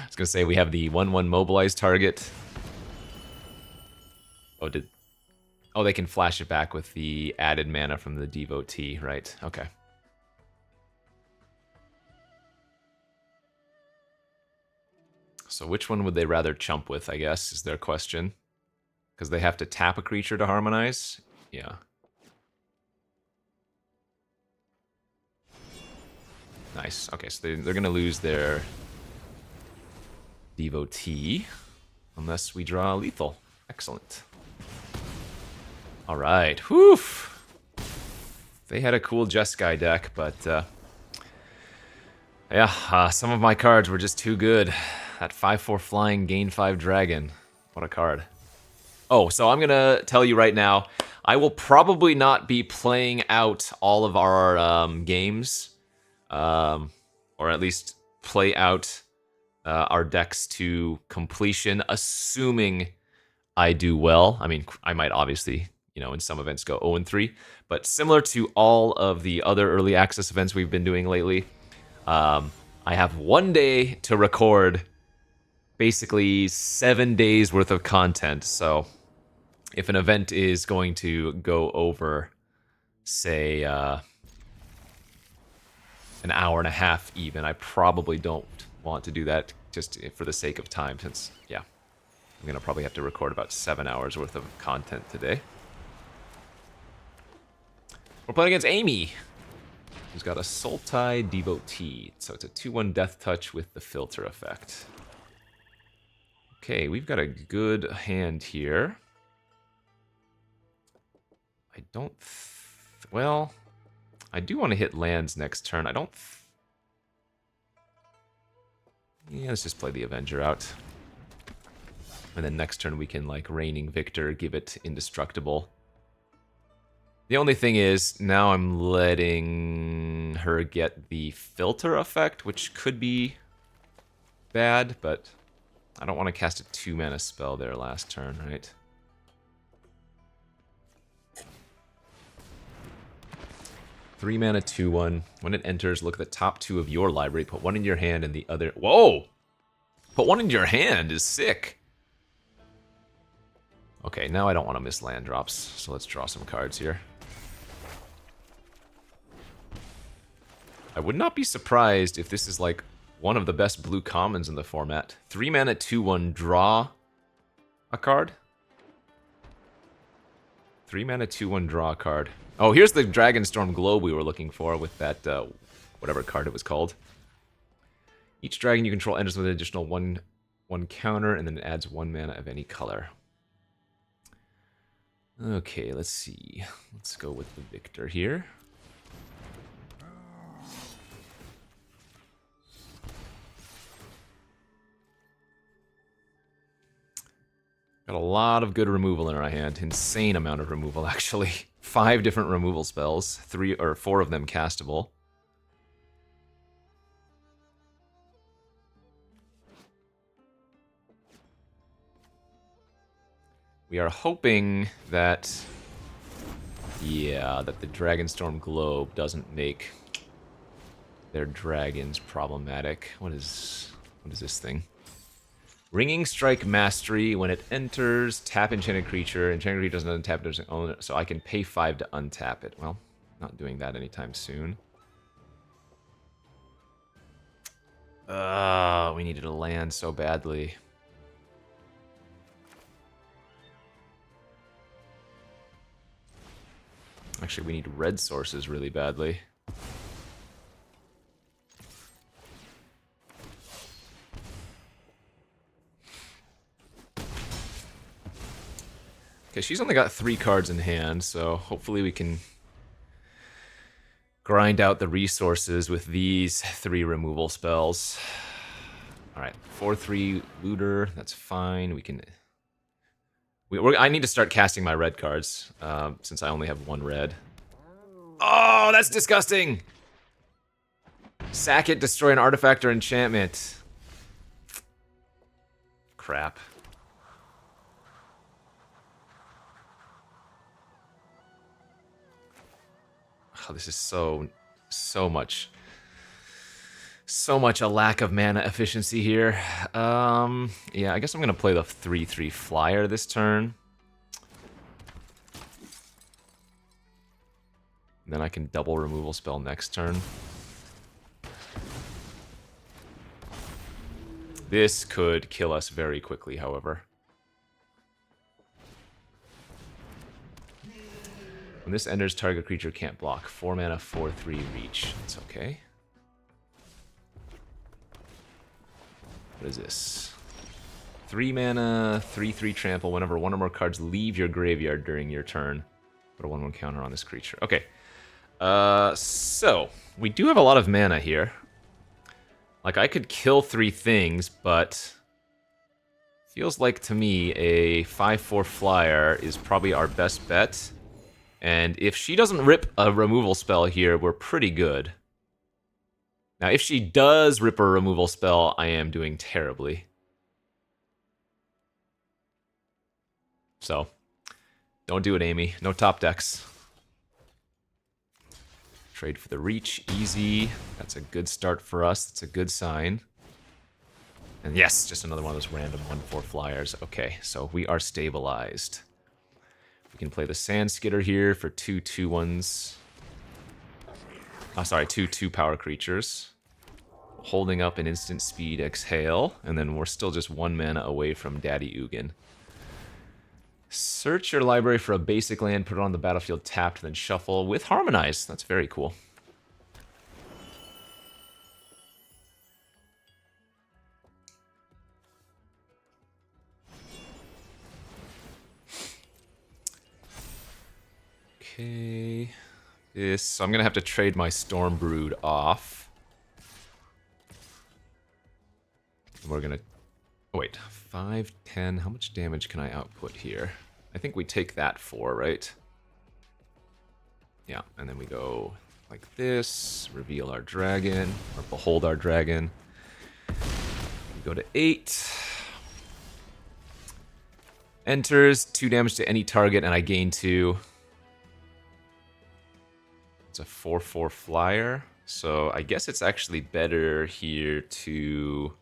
S1: was gonna say we have the 1/1 mobilized target. Oh, they can flash it back with the added mana from the Devotee, right? Okay. So which one would they rather chump with, I guess, is their question. Because they have to tap a creature to harmonize? Yeah. Nice. Okay, so they're going to lose their Devotee unless we draw lethal. Excellent. All right. Whew. They had a cool Jeskai deck, but yeah, some of my cards were just too good. That 5/4 flying, gain 5 dragon. What a card. Oh, so I'm going to tell you right now, I will probably not be playing out all of our games, or at least play out our decks to completion, assuming I do well. I mean, I might obviously, you know, in some events go 0-3, but similar to all of the other early access events we've been doing lately, I have 1 day to record basically 7 days worth of content. So if an event is going to go over, say, an hour and a half even, I probably don't want to do that just for the sake of time, since, yeah, I'm going to probably have to record about 7 hours worth of content today. We're playing against Amy, who's got a Sultai Devotee. So it's a 2/1 Death Touch with the filter effect. Okay, we've got a good hand here. I don't... well, I do want to hit lands next turn. I don't... yeah, let's just play the Avenger out. And then next turn we can, like, Reigning Victor, give it Indestructible. The only thing is, now I'm letting her get the filter effect, which could be bad, but I don't want to cast a 2-mana spell there last turn, right? Three mana, 2/1. When it enters, look at the top 2 of your library, put 1 in your hand and the other... whoa! Put 1 in your hand is sick. Okay, now I don't want to miss land drops, so let's draw some cards here. I would not be surprised if this is like one of the best blue commons in the format. 3 mana, 2/1, draw a card. 3 mana, 2/1, draw a card. Oh, here's the Dragonstorm Globe we were looking for with that, whatever card it was called. Each dragon you control enters with an additional 1 counter, and then it adds 1 mana of any color. Okay, let's see. Let's go with the Victor here. Got a lot of good removal in our hand. Insane amount of removal, actually. 5 different removal spells. 3 or 4 of them castable. We are hoping that Yeah, that the Dragonstorm Globe doesn't make their dragons problematic. What is this thing? Ringing Strike Mastery. When it enters, tap enchanted creature. Enchanted creature doesn't untap, doesn't own it, so I can pay 5 to untap it. Well, not doing that anytime soon. We needed a land so badly. Actually, we need red sources really badly. Okay, she's only got 3 cards in hand, so hopefully we can grind out the resources with these 3 removal spells. Alright, 4-3 looter, that's fine. We can... I need to start casting my red cards, since I only have 1 red. Oh, that's disgusting! Sack it, destroy an artifact or enchantment. Crap. Oh, this is so much a lack of mana efficiency here. Yeah, I guess I'm gonna play the 3/3 flyer this turn. And then I can double removal spell next turn. This could kill us very quickly, however. When this enters, target creature can't block. 4 mana, 4/3 reach. It's okay. What is this? 3 mana, 3/3 trample. Whenever one or more cards leave your graveyard during your turn, put a 1/1 counter on this creature. Okay. So we do have a lot of mana here. Like, I could kill 3 things, but feels like to me a 5/4 flyer is probably our best bet. And if she doesn't rip a removal spell here, we're pretty good. Now, if she does rip a removal spell, I am doing terribly. So, don't do it, Amy. No top decks. Trade for the reach, easy. That's a good start for us. That's a good sign. And yes, just another one of those random 1/4 flyers. Okay, so we are stabilized. We can play the Sand Skidder here for 2 2/1s. Oh, sorry, 2 power creatures. Holding up an instant speed exhale, and then we're still just 1 mana away from Daddy Ugin. Search your library for a basic land, put it on the battlefield tapped, then shuffle with Harmonize. That's very cool. Okay. So I'm going to have to trade my Stormbrood off. We're going to... Oh, wait. 5, 10. How much damage can I output here? I think we take that 4, right? Yeah, and then we go like this. Reveal our dragon, or behold our dragon. We go to 8. Enters, 2 damage to any target, and I gain 2. It's a 4/4 flyer, so I guess it's actually better here to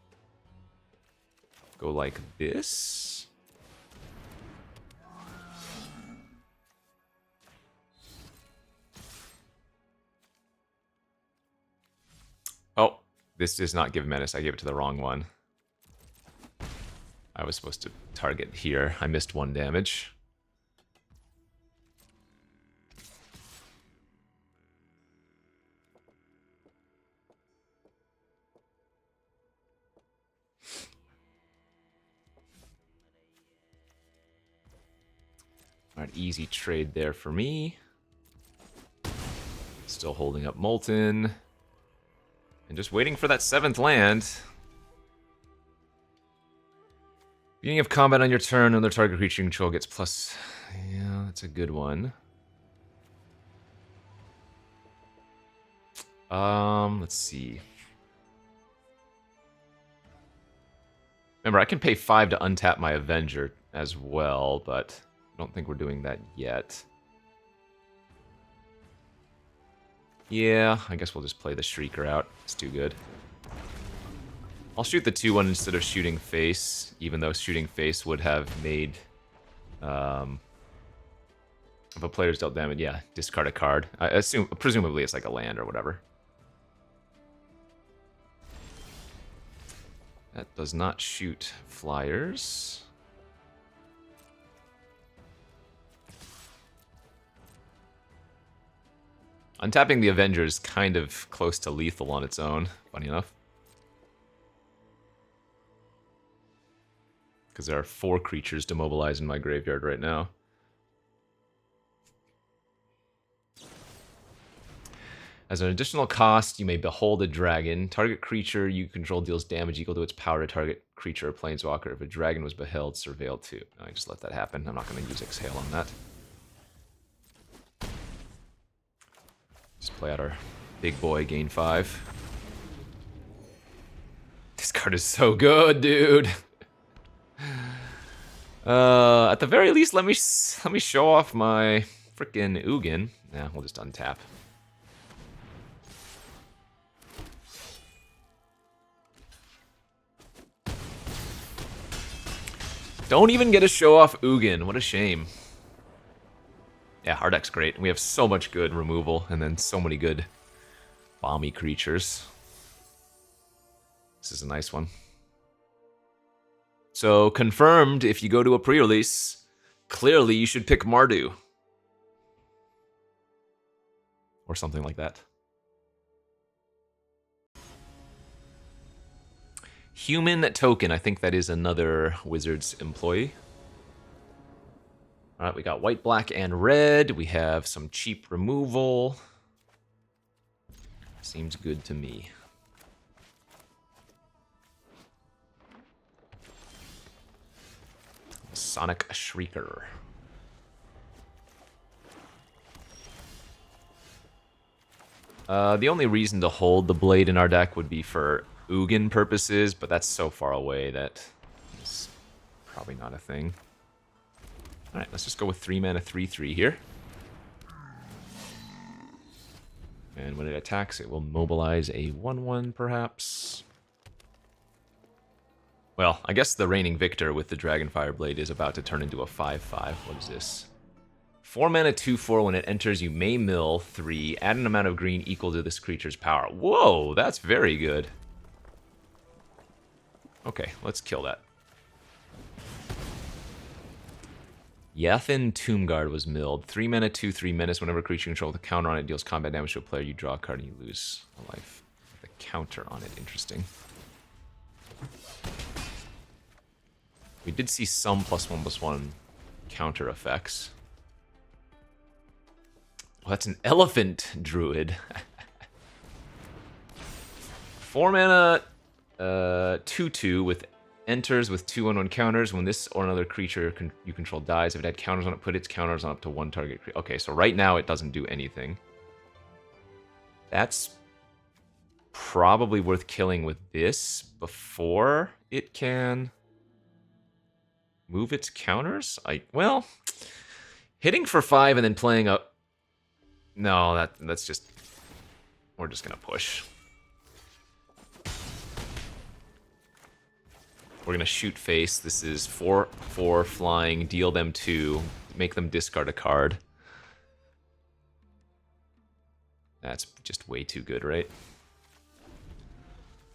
S1: go like this. Oh, this does not give menace. I gave it to the wrong one. I was supposed to target here. I missed 1 damage. Alright, easy trade there for me. Still holding up Molten. And just waiting for that 7th land. Beginning of combat on your turn, another target creature you control gets plus... Yeah, that's a good one. Let's see. Remember, I can pay 5 to untap my Avenger as well, but I don't think we're doing that yet. Yeah, I guess we'll just play the Shrieker out. It's too good. I'll shoot the 2-1 instead of shooting face, even though shooting face would have made... if a player's dealt damage, yeah, discard a card. I assume, presumably it's like a land or whatever. That does not shoot flyers. Untapping the Avenger is kind of close to lethal on its own, funny enough. Because there are 4 creatures demobilized in my graveyard right now. As an additional cost, you may behold a dragon. Target creature you control deals damage equal to its power to target creature or planeswalker. If a dragon was beheld, surveilled too. No, I just let that happen. I'm not going to use Exhale on that. Just play out our big boy, gain 5. This card is so good, dude. At the very least, let me show off my frickin' Ugin. Nah, we'll just untap. Don't even get to show off Ugin. What a shame. Yeah, our deck's great. We have so much good removal, and then so many good bomby creatures. This is a nice one. So, confirmed, if you go to a pre-release, clearly you should pick Mardu. Or something like that. Human token, I think that is another Wizards employee. Alright, we got white, black, and red. We have some cheap removal. Seems good to me. Sonic Shrieker. The only reason to hold the blade in our deck would be for Ugin purposes, but that's so far away that it's probably not a thing. Alright, let's just go with 3 mana 3/3 here. And when it attacks, it will mobilize a 1/1 perhaps. Well, I guess the reigning victor with the Dragonfire Blade is about to turn into a 5/5. What is this? 4 mana 2/4. When it enters, you may mill 3. Add an amount of green equal to this creature's power. Whoa, that's very good. Okay, let's kill that. Yathin Tombguard was milled. 3 mana 2/3 menace. Whenever a creature you control with a counter on it deals combat damage to a player, you draw a card and you lose a life. The counter on it, interesting. We did see some +1/+1 counter effects. Oh, that's an elephant druid. 4 mana 2/2 with enters with 2/1 counters. When this or another creature you control dies, if it had counters on it, put its counters on up to 1 target creature. Okay, so right now it doesn't do anything. That's probably worth killing with this before it can move its counters. Well, hitting for 5 and then playing up. No, that's just. We're just gonna push. We're gonna shoot face. This is 4/4 flying. Deal them 2. Make them discard a card. That's just way too good, right?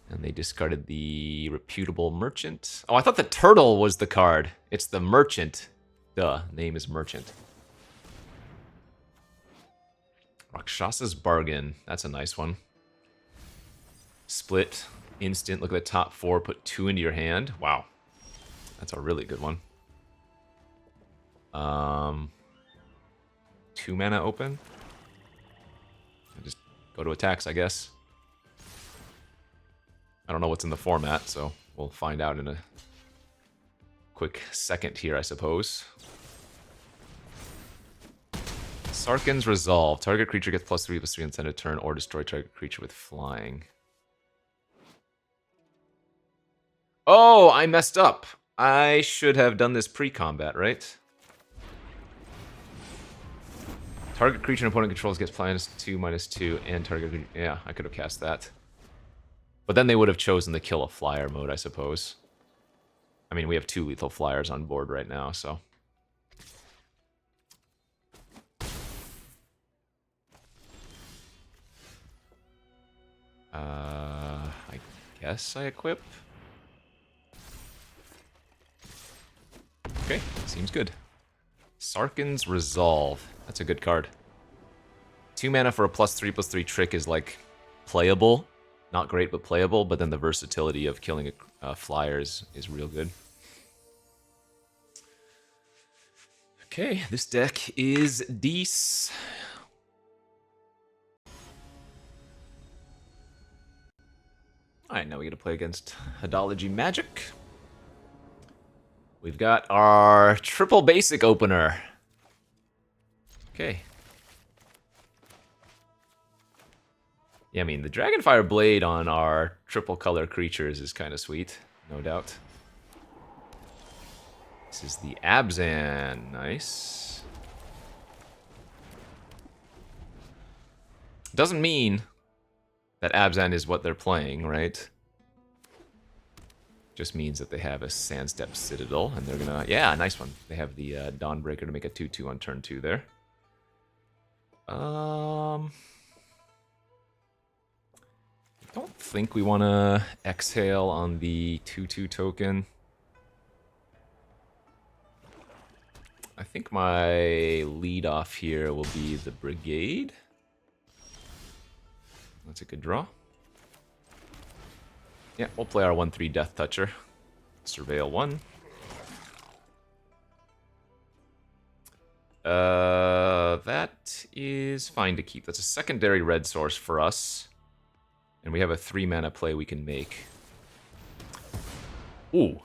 S1: And they discarded the Reputable Merchant. Oh, I thought the turtle was the card. It's the Merchant. Duh, name is Merchant. Rakshasa's Bargain. That's a nice one. Split. Instant. Look at the top 4. Put 2 into your hand. Wow. That's a really good one. 2 mana open. Just go to attacks, I guess. I don't know what's in the format, so we'll find out in a quick second here, I suppose. Sarkhan's Resolve. Target creature gets +3/+3 until end of turn, or destroy target creature with flying. Oh, I messed up. I should have done this pre-combat, right? Target creature an opponent controls gets +2/-2, and target. Yeah, I could have cast that. But then they would have chosen the kill a flyer mode, I suppose. I mean, we have 2 lethal flyers on board right now, so. I guess I equip. Okay, seems good. Sarkhan's Resolve. That's a good card. 2 mana for a +3/+3 trick is like playable. Not great, but playable. But then the versatility of killing flyers is real good. Okay, this deck is decent. Alright, now we get to play against Hadology Magic. We've got our triple basic opener. Okay. Yeah, I mean, the Dragonfire Blade on our triple color creatures is kind of sweet, no doubt. This is the Abzan. Nice. Doesn't mean that Abzan is what they're playing, right? Just means that they have a Sandstep Citadel, and they're gonna... Yeah, nice one. They have the Dawnbreaker to make a 2/2 on turn 2 there. I don't think we want to exhale on the 2/2 token. I think my lead off here will be the Brigade. That's a good draw. Yeah, we'll play our 1/3 Death Toucher. Surveil 1. That is fine to keep. That's a secondary red source for us. And we have a 3 mana play we can make. Ooh.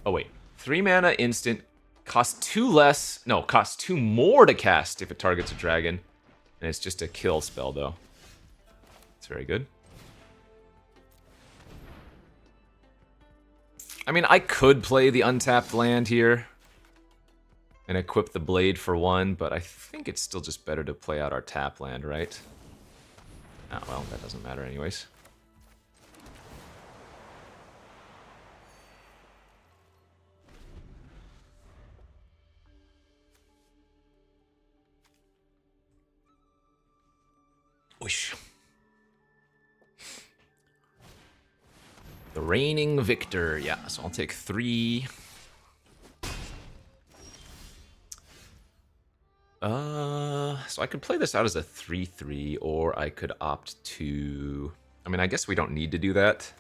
S1: Oh, wait. 3 mana instant. Costs 2 less. No, costs 2 more to cast if it targets a dragon. And it's just a kill spell, though. It's very good. I mean, I could play the untapped land here and equip the blade for 1, but I think it's still just better to play out our tap land, right? Oh, well, that doesn't matter anyways. Whoosh. The reigning victor. Yeah, so I'll take 3. So I could play this out as a 3/3, or I could opt to... I mean, I guess we don't need to do that.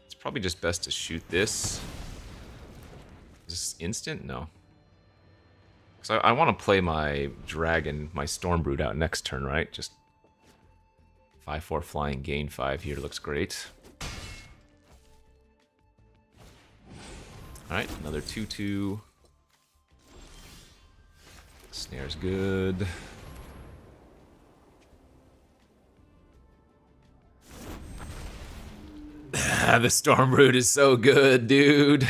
S1: It's probably just best to shoot this. Is this instant? No. Because I want to play my dragon, my Stormbrood out next turn, right? Just 5/4 flying, gain 5 here looks great. Alright, another 2/2. Snare's good. The Stormbrood is so good, dude.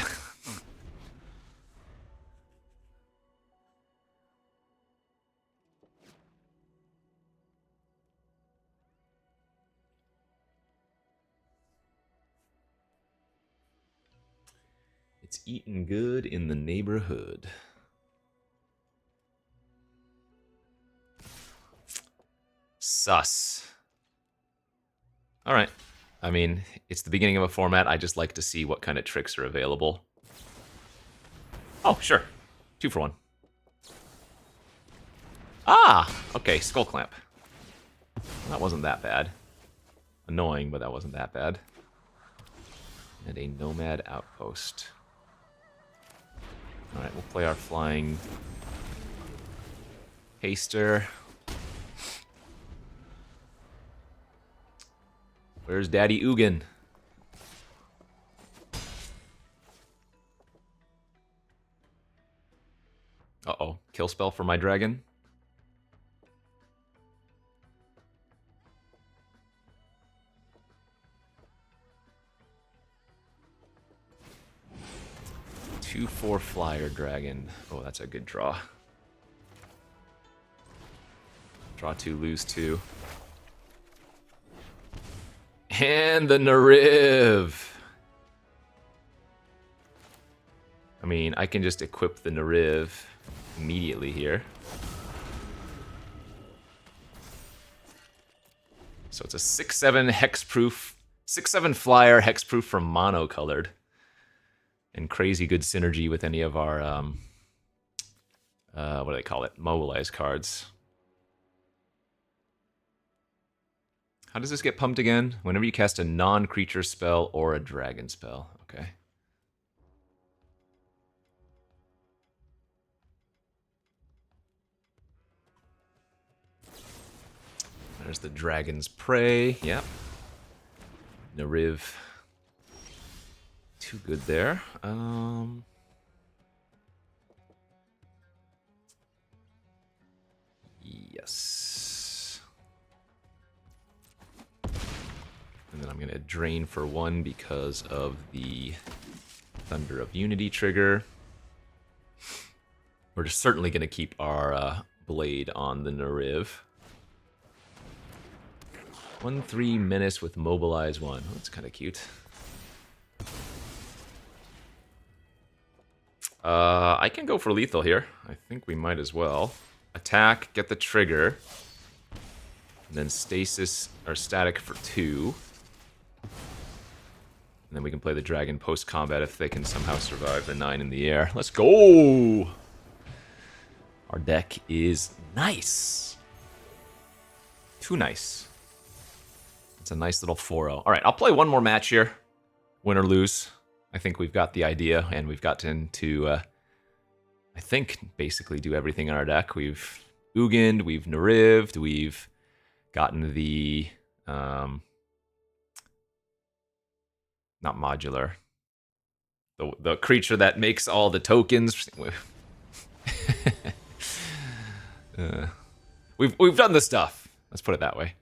S1: It's eating good in the neighborhood. Sus. Alright. I mean, it's the beginning of a format. I just like to see what kind of tricks are available. Oh, sure. 2 for 1. Ah! Okay, Skull Clamp. That wasn't that bad. Annoying, but that wasn't that bad. And a Nomad Outpost. Alright, we'll play our flying Haster. Where's Daddy Ugin? Uh-oh. Kill spell for my dragon? 2/4 flyer dragon. Oh, that's a good draw. Draw 2, lose 2. And the Nariv. I mean, I can just equip the Nariv immediately here. So it's a 6/7 hexproof, 6/7 flyer hexproof from mono-colored. And crazy good synergy with any of our, what do they call it? Mobilize cards. How does this get pumped again? Whenever you cast a non-creature spell or a dragon spell. Okay. There's the Dragon's Prey. Yep. Nariv. Too good there. Yes. And then I'm going to drain for 1 because of the Thunder of Unity trigger. We're just certainly going to keep our blade on the Nariv. 1/3 Menace with Mobilize 1. Oh, that's kind of cute. I can go for lethal here. I think we might as well. Attack, get the trigger. And then stasis or static for 2. And then we can play the dragon post-combat if they can somehow survive the 9 in the air. Let's go! Our deck is nice. Too nice. It's a nice little 4-0. All right, I'll play one more match here. Win or lose. I think we've got the idea, and we've gotten to, I think, basically do everything in our deck. We've Ugined, we've Narived, we've gotten the, not modular, the creature that makes all the tokens. We've done the stuff. Let's put it that way.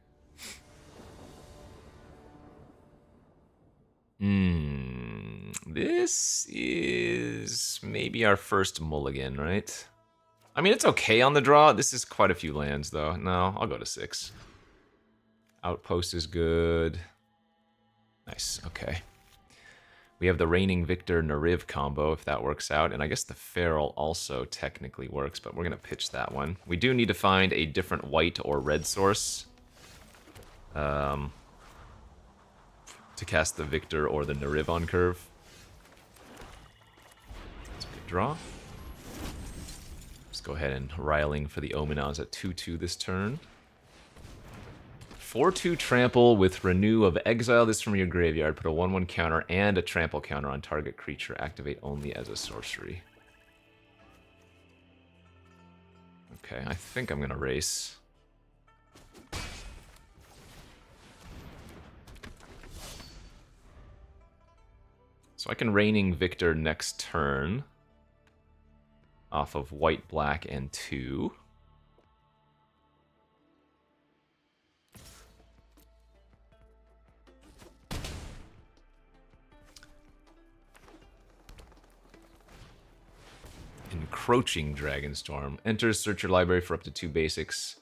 S1: This is maybe our first mulligan, right? I mean, it's okay on the draw. This is quite a few lands, though. No, I'll go to 6. Outpost is good. Nice, okay. We have the Reigning Victor Nariv combo, if that works out. And I guess the Feral also technically works, but we're going to pitch that one. We do need to find a different white or red source. To cast the Victor or the Nariv on curve. That's a good draw. Let's go ahead and Riling for the Ominons at 2/2 this turn. 4/2 trample with Renew of Exile this from your graveyard. Put a 1/1 counter and a trample counter on target creature. Activate only as a sorcery. Okay, I think I'm gonna race. So I can Reigning Victor next turn off of white, black, and 2. Encroaching Dragonstorm. Enters, search your library for up to 2 basics.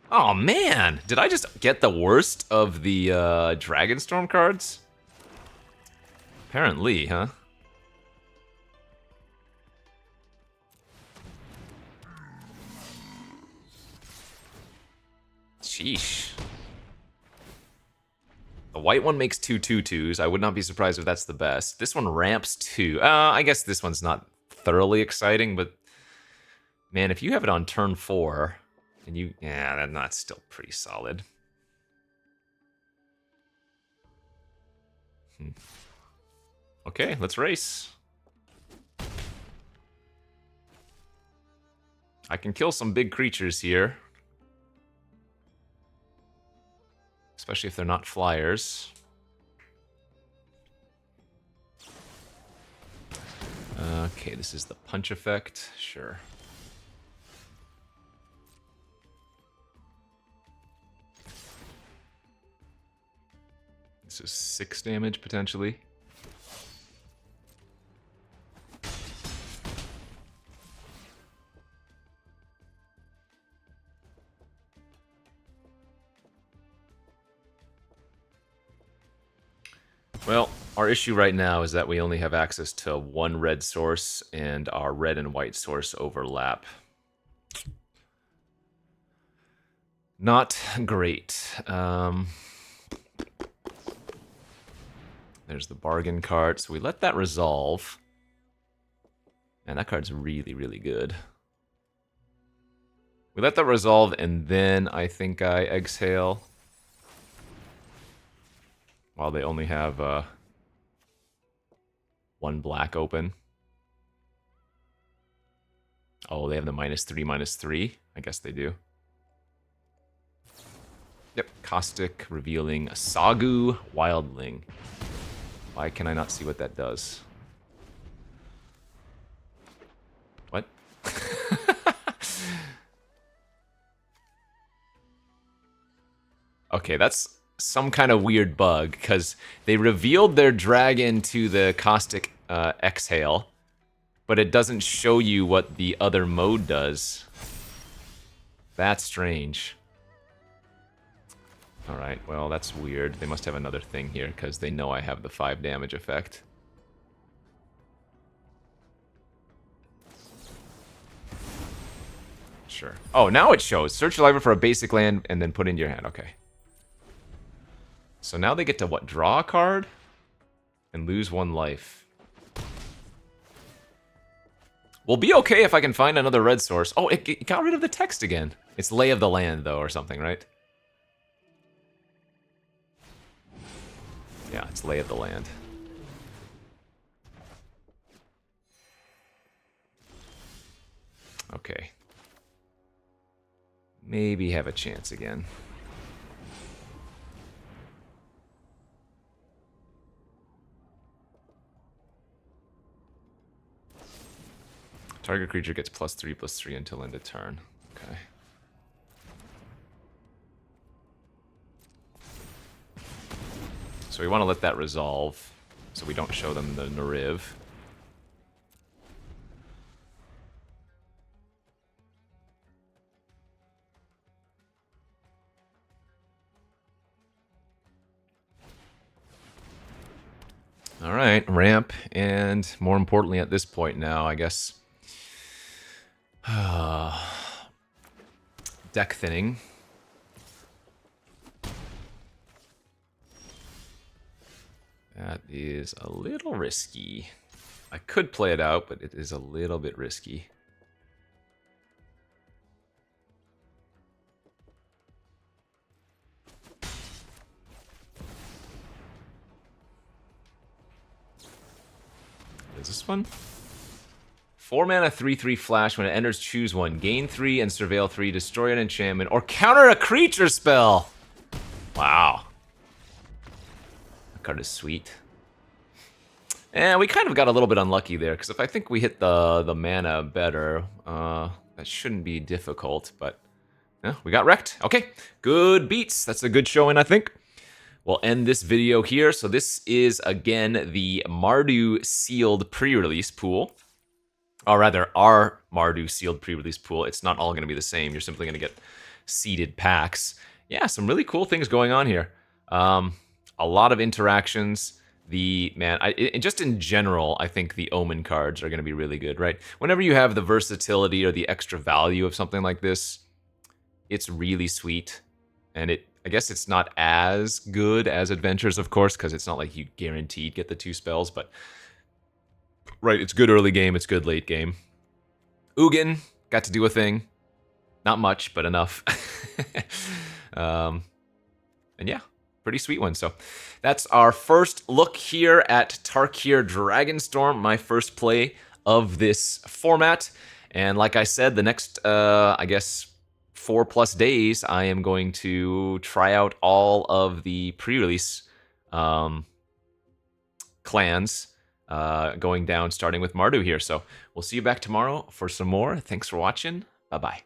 S1: Oh man! Did I just get the worst of the Dragonstorm cards? Apparently, huh? Sheesh. The white one makes 2 2/2s. I would not be surprised if that's the best. This one ramps 2. I guess this one's not thoroughly exciting, but man, if you have it on turn 4, and you... yeah, that's still pretty solid. Okay, let's race. I can kill some big creatures here. Especially if they're not flyers. Okay, this is the punch effect. Sure. This is 6 damage, potentially. Well, our issue right now is that we only have access to one red source, and our red and white source overlap. Not great. There's the bargain cart, so we let that resolve. And that card's really, really good. We let that resolve, and then I think I exhale. While they only have one black open. Oh, they have the -3/-3. I guess they do. Yep, Caustic revealing a Sagu Wildling. Why can I not see what that does? What? Okay, that's some kind of weird bug, because they revealed their dragon to the Caustic Exhale, but it doesn't show you what the other mode does. That's strange. Alright, well, that's weird. They must have another thing here, because they know I have the 5 damage effect. Sure. Oh, now it shows. Search your library for a basic land, and then put it into your hand. Okay. So now they get to, what, draw a card? And lose 1 life. We'll be okay if I can find another red source. Oh, it got rid of the text again. It's Lay of the Land, though, or something, right? Yeah, it's Lay of the Land. Okay. Maybe have a chance again. Target creature gets +3/+3 until end of turn. Okay. So we want to let that resolve, so we don't show them the Nariv. Alright, ramp, and more importantly at this point now, I guess... deck thinning. That is a little risky. I could play it out, but it is a little bit risky. What is this one? 4 mana 3/3 flash. When it enters, choose one. Gain 3 and surveil 3. Destroy an enchantment or counter a creature spell. Wow. That card is sweet. And we kind of got a little bit unlucky there, because if I think we hit the mana better, that shouldn't be difficult, but yeah, we got wrecked. Okay, good beats. That's a good showing, I think. We'll end this video here. So this is, again, the Mardu sealed pre-release pool. Or rather, our Mardu sealed pre-release pool. It's not all going to be the same. You're simply going to get seeded packs. Yeah, some really cool things going on here. A lot of interactions. Just in general, I think the Omen cards are going to be really good, right? Whenever you have the versatility or the extra value of something like this, it's really sweet. And I guess it's not as good as Adventures, of course, because it's not like you guaranteed get the 2 spells, but right, it's good early game, it's good late game. Ugin got to do a thing. Not much, but enough. And yeah, pretty sweet one. So that's our first look here at Tarkir Dragonstorm, my first play of this format. And like I said, the next, I guess, 4+ days, I am going to try out all of the pre-release clans going down, starting with Mardu here. So we'll see you back tomorrow for some more. Thanks for watching. Bye-bye.